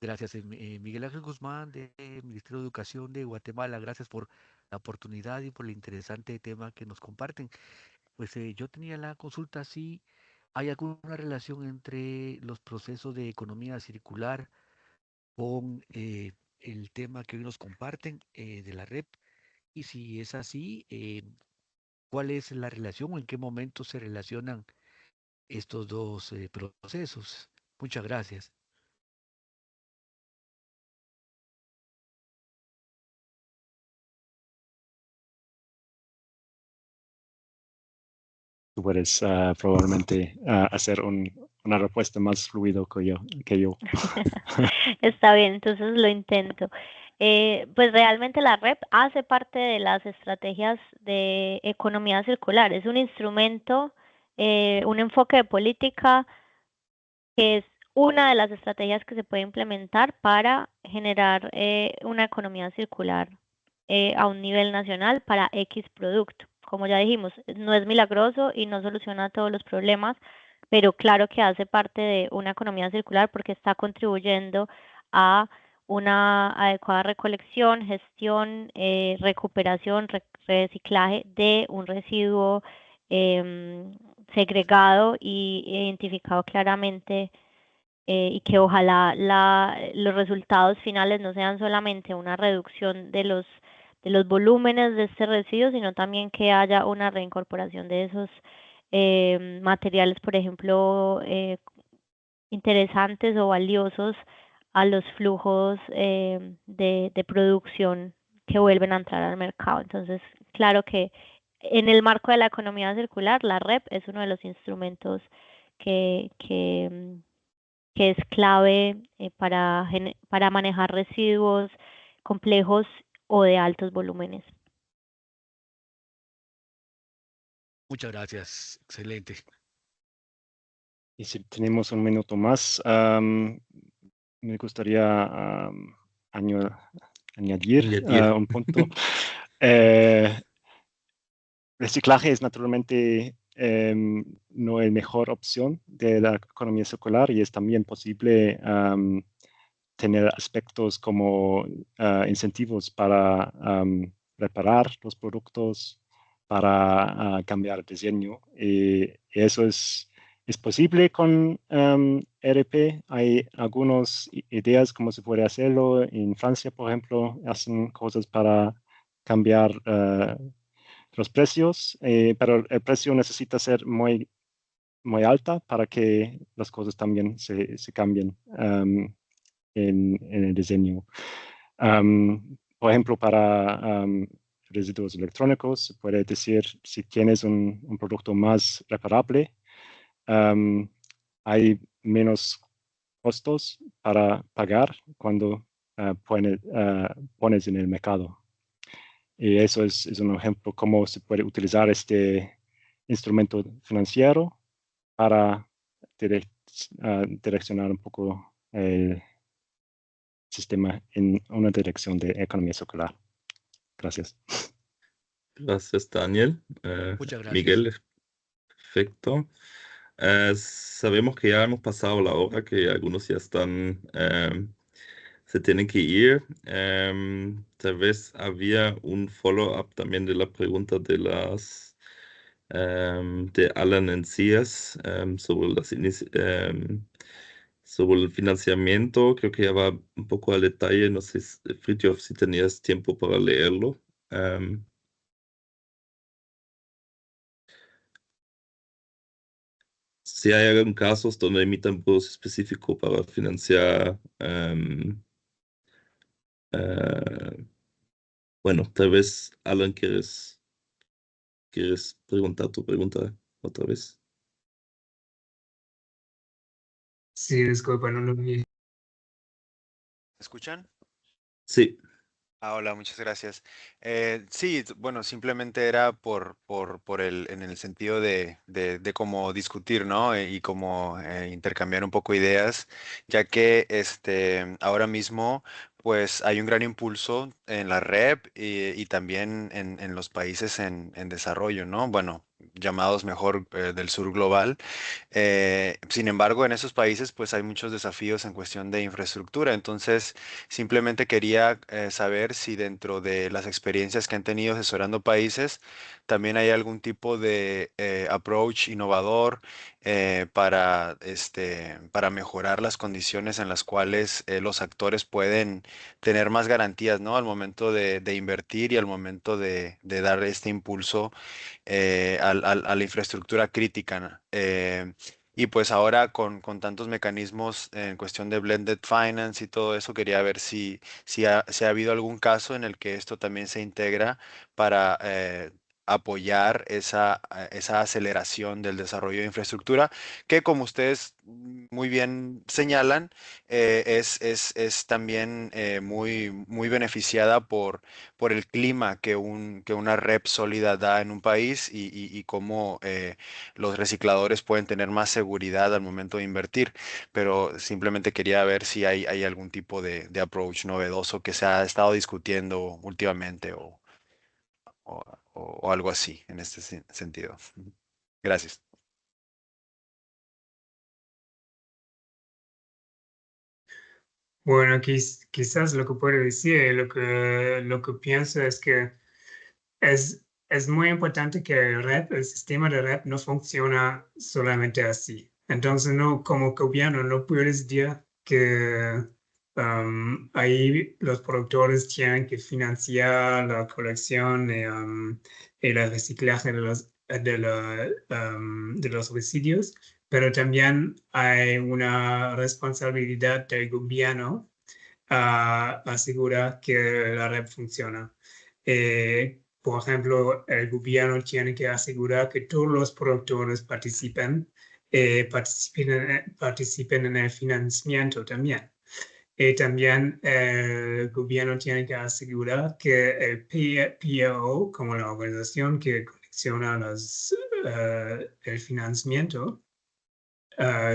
Gracias, Miguel Ángel Guzmán, del Ministerio de Educación de Guatemala. Gracias por la oportunidad y por el interesante tema que nos comparten. Pues yo tenía la consulta si hay alguna relación entre los procesos de economía circular con el tema que hoy nos comparten de la REP. Y si es así, ¿cuál es la relación o en qué momento se relacionan estos dos procesos? Muchas gracias. Tú puedes probablemente hacer una respuesta más fluido que yo. Está bien, entonces lo intento. Pues realmente la REP hace parte de las estrategias de economía circular. Es un instrumento, un enfoque de política que es una de las estrategias que se puede implementar para generar una economía circular a un nivel nacional para X producto. Como ya dijimos, no es milagroso y no soluciona todos los problemas, pero claro que hace parte de una economía circular porque está contribuyendo a una adecuada recolección, gestión, recuperación, reciclaje de un residuo segregado y identificado claramente y que ojalá los resultados finales no sean solamente una reducción de los volúmenes de este residuo, sino también que haya una reincorporación de esos materiales, por ejemplo, interesantes o valiosos a los flujos de producción que vuelven a entrar al mercado. Entonces, claro que en el marco de la economía circular, la REP es uno de los instrumentos que es clave para manejar residuos complejos o de altos volúmenes. Muchas gracias. Excelente. Y si tenemos un minuto más, me gustaría añadir un punto. Reciclaje es naturalmente no la mejor opción de la economía circular y es también posible tener aspectos como incentivos para reparar los productos, para cambiar el diseño. Y eso es posible con ERP. Hay algunas ideas cómo se puede hacerlo. En Francia, por ejemplo, hacen cosas para cambiar los precios, pero el precio necesita ser muy alta para que las cosas también se cambien en el diseño. Por ejemplo, para residuos electrónicos, se puede decir, si tienes un producto más reparable, hay menos costos para pagar cuando pones en el mercado. Y eso es un ejemplo cómo se puede utilizar este instrumento financiero para direccionar un poco el sistema en una dirección de economía circular. Gracias. Gracias, Daniel. Muchas gracias. Miguel, perfecto. Sabemos que ya hemos pasado la hora, que algunos ya están, se tienen que ir. Tal vez había un follow-up también de la pregunta de de Alan Encías sobre sobre el financiamiento. Creo que ya va un poco al detalle. No sé, Fritjof, si tenías tiempo para leerlo. Si hay algún casos donde emitan bonos específicos para financiar, bueno, tal vez, Alan, ¿quieres preguntar tu pregunta otra vez? Sí, disculpa, no lo vi. ¿Me escuchan? Sí. Hola, muchas gracias. Sí, bueno, simplemente era en el sentido de cómo discutir, ¿no? Y cómo intercambiar un poco ideas, ya que ahora mismo, pues hay un gran impulso en la REP y también en los países en desarrollo, ¿no? Bueno, llamados mejor del sur global. Sin embargo, en esos países pues hay muchos desafíos en cuestión de infraestructura. Entonces, simplemente quería saber si dentro de las experiencias que han tenido asesorando países, también hay algún tipo de approach innovador para mejorar las condiciones en las cuales los actores pueden tener más garantías, ¿no? Al momento de invertir y al momento de dar este impulso a la infraestructura crítica, ¿no? Y pues ahora con tantos mecanismos en cuestión de blended finance y todo eso, quería ver si ha habido algún caso en el que esto también se integra para apoyar esa aceleración del desarrollo de infraestructura, que como ustedes muy bien señalan, es también muy beneficiada por el clima que una rep sólida da en un país y cómo los recicladores pueden tener más seguridad al momento de invertir. Pero simplemente quería ver si hay algún tipo de approach novedoso que se ha estado discutiendo últimamente o algo así en este sentido. Gracias. Bueno, quizás lo que puedo decir, lo que pienso es que es muy importante que el sistema de REP no funciona solamente así. Entonces, no, como gobierno no puedes decir que ahí los productores tienen que financiar la colección y el reciclaje de los residuos, pero también hay una responsabilidad del gobierno asegura que la red funciona. Por ejemplo, el gobierno tiene que asegurar que todos los productores participen en el financiamiento también. También el gobierno tiene que asegurar que el PRO, como la organización que colecciona el financiamiento,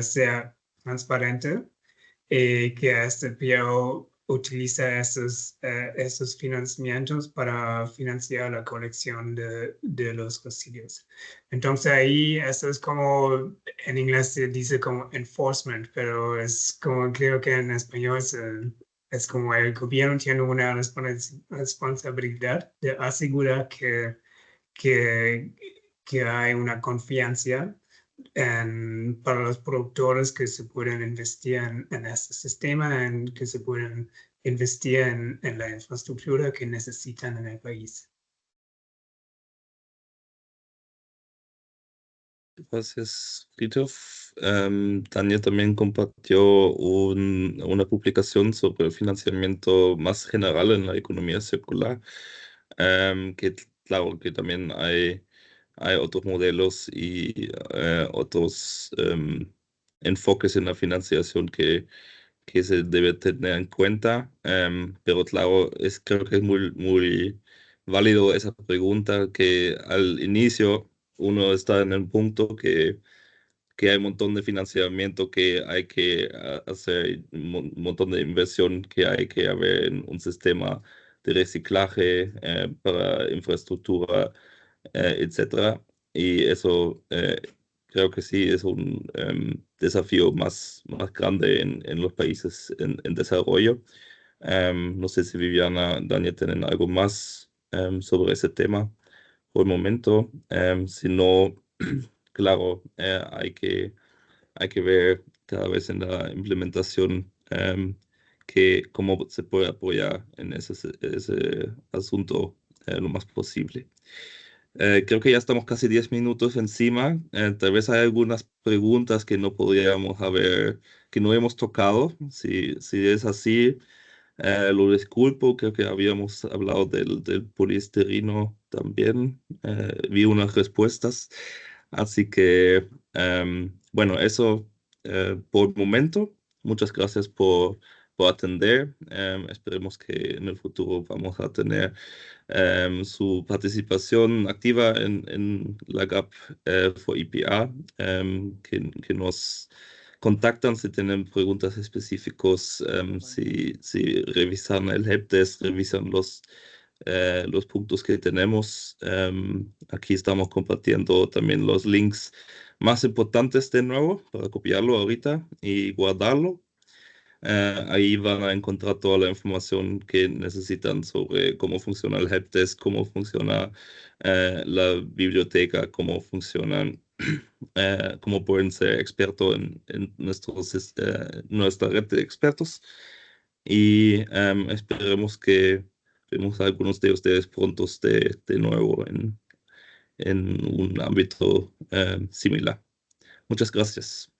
sea transparente y que este PRO utiliza esos financiamientos para financiar la colección de los residuos. Entonces ahí eso es como, en inglés se dice como enforcement, pero es como, creo que en español es como el gobierno tiene una responsabilidad de asegurar que hay una confianza para los productores que se pueden investir en este sistema, que se pueden investir en la infraestructura que necesitan en el país. Gracias, Friedhof. Daniel también compartió una publicación sobre el financiamiento más general en la economía circular, que claro que también hay otros modelos y otros enfoques en la financiación que se debe tener en cuenta, pero claro, creo que es muy válido esa pregunta que al inicio uno está en el punto que hay un montón de financiamiento que hay que hacer, un montón de inversión que hay que haber en un sistema de reciclaje para infraestructura, etcétera. Y eso creo que sí es un desafío más grande en los países en desarrollo. No sé si Viviana, Daniel, tienen algo más sobre ese tema por el momento. Si no, claro, hay que ver cada vez en la implementación cómo se puede apoyar en ese asunto lo más posible. Creo que ya estamos casi 10 minutos encima. Tal vez hay algunas preguntas que no podríamos haber, que no hemos tocado. Si es así, lo disculpo. Creo que habíamos hablado del poliestireno también. Vi unas respuestas. Así que, bueno, eso por el momento. Muchas gracias por atender. Esperemos que en el futuro vamos a tener su participación activa en la GAP for EPA, que nos contactan si tienen preguntas específicas, si revisan el helpdesk, revisan los puntos que tenemos. Aquí estamos compartiendo también los links más importantes de nuevo para copiarlo ahorita y guardarlo. Ahí van a encontrar toda la información que necesitan sobre cómo funciona el helpdesk, cómo funciona la biblioteca, cómo funcionan, cómo pueden ser expertos en nuestra red de expertos. Y esperemos que vemos a algunos de ustedes pronto de nuevo en un ámbito similar. Muchas gracias.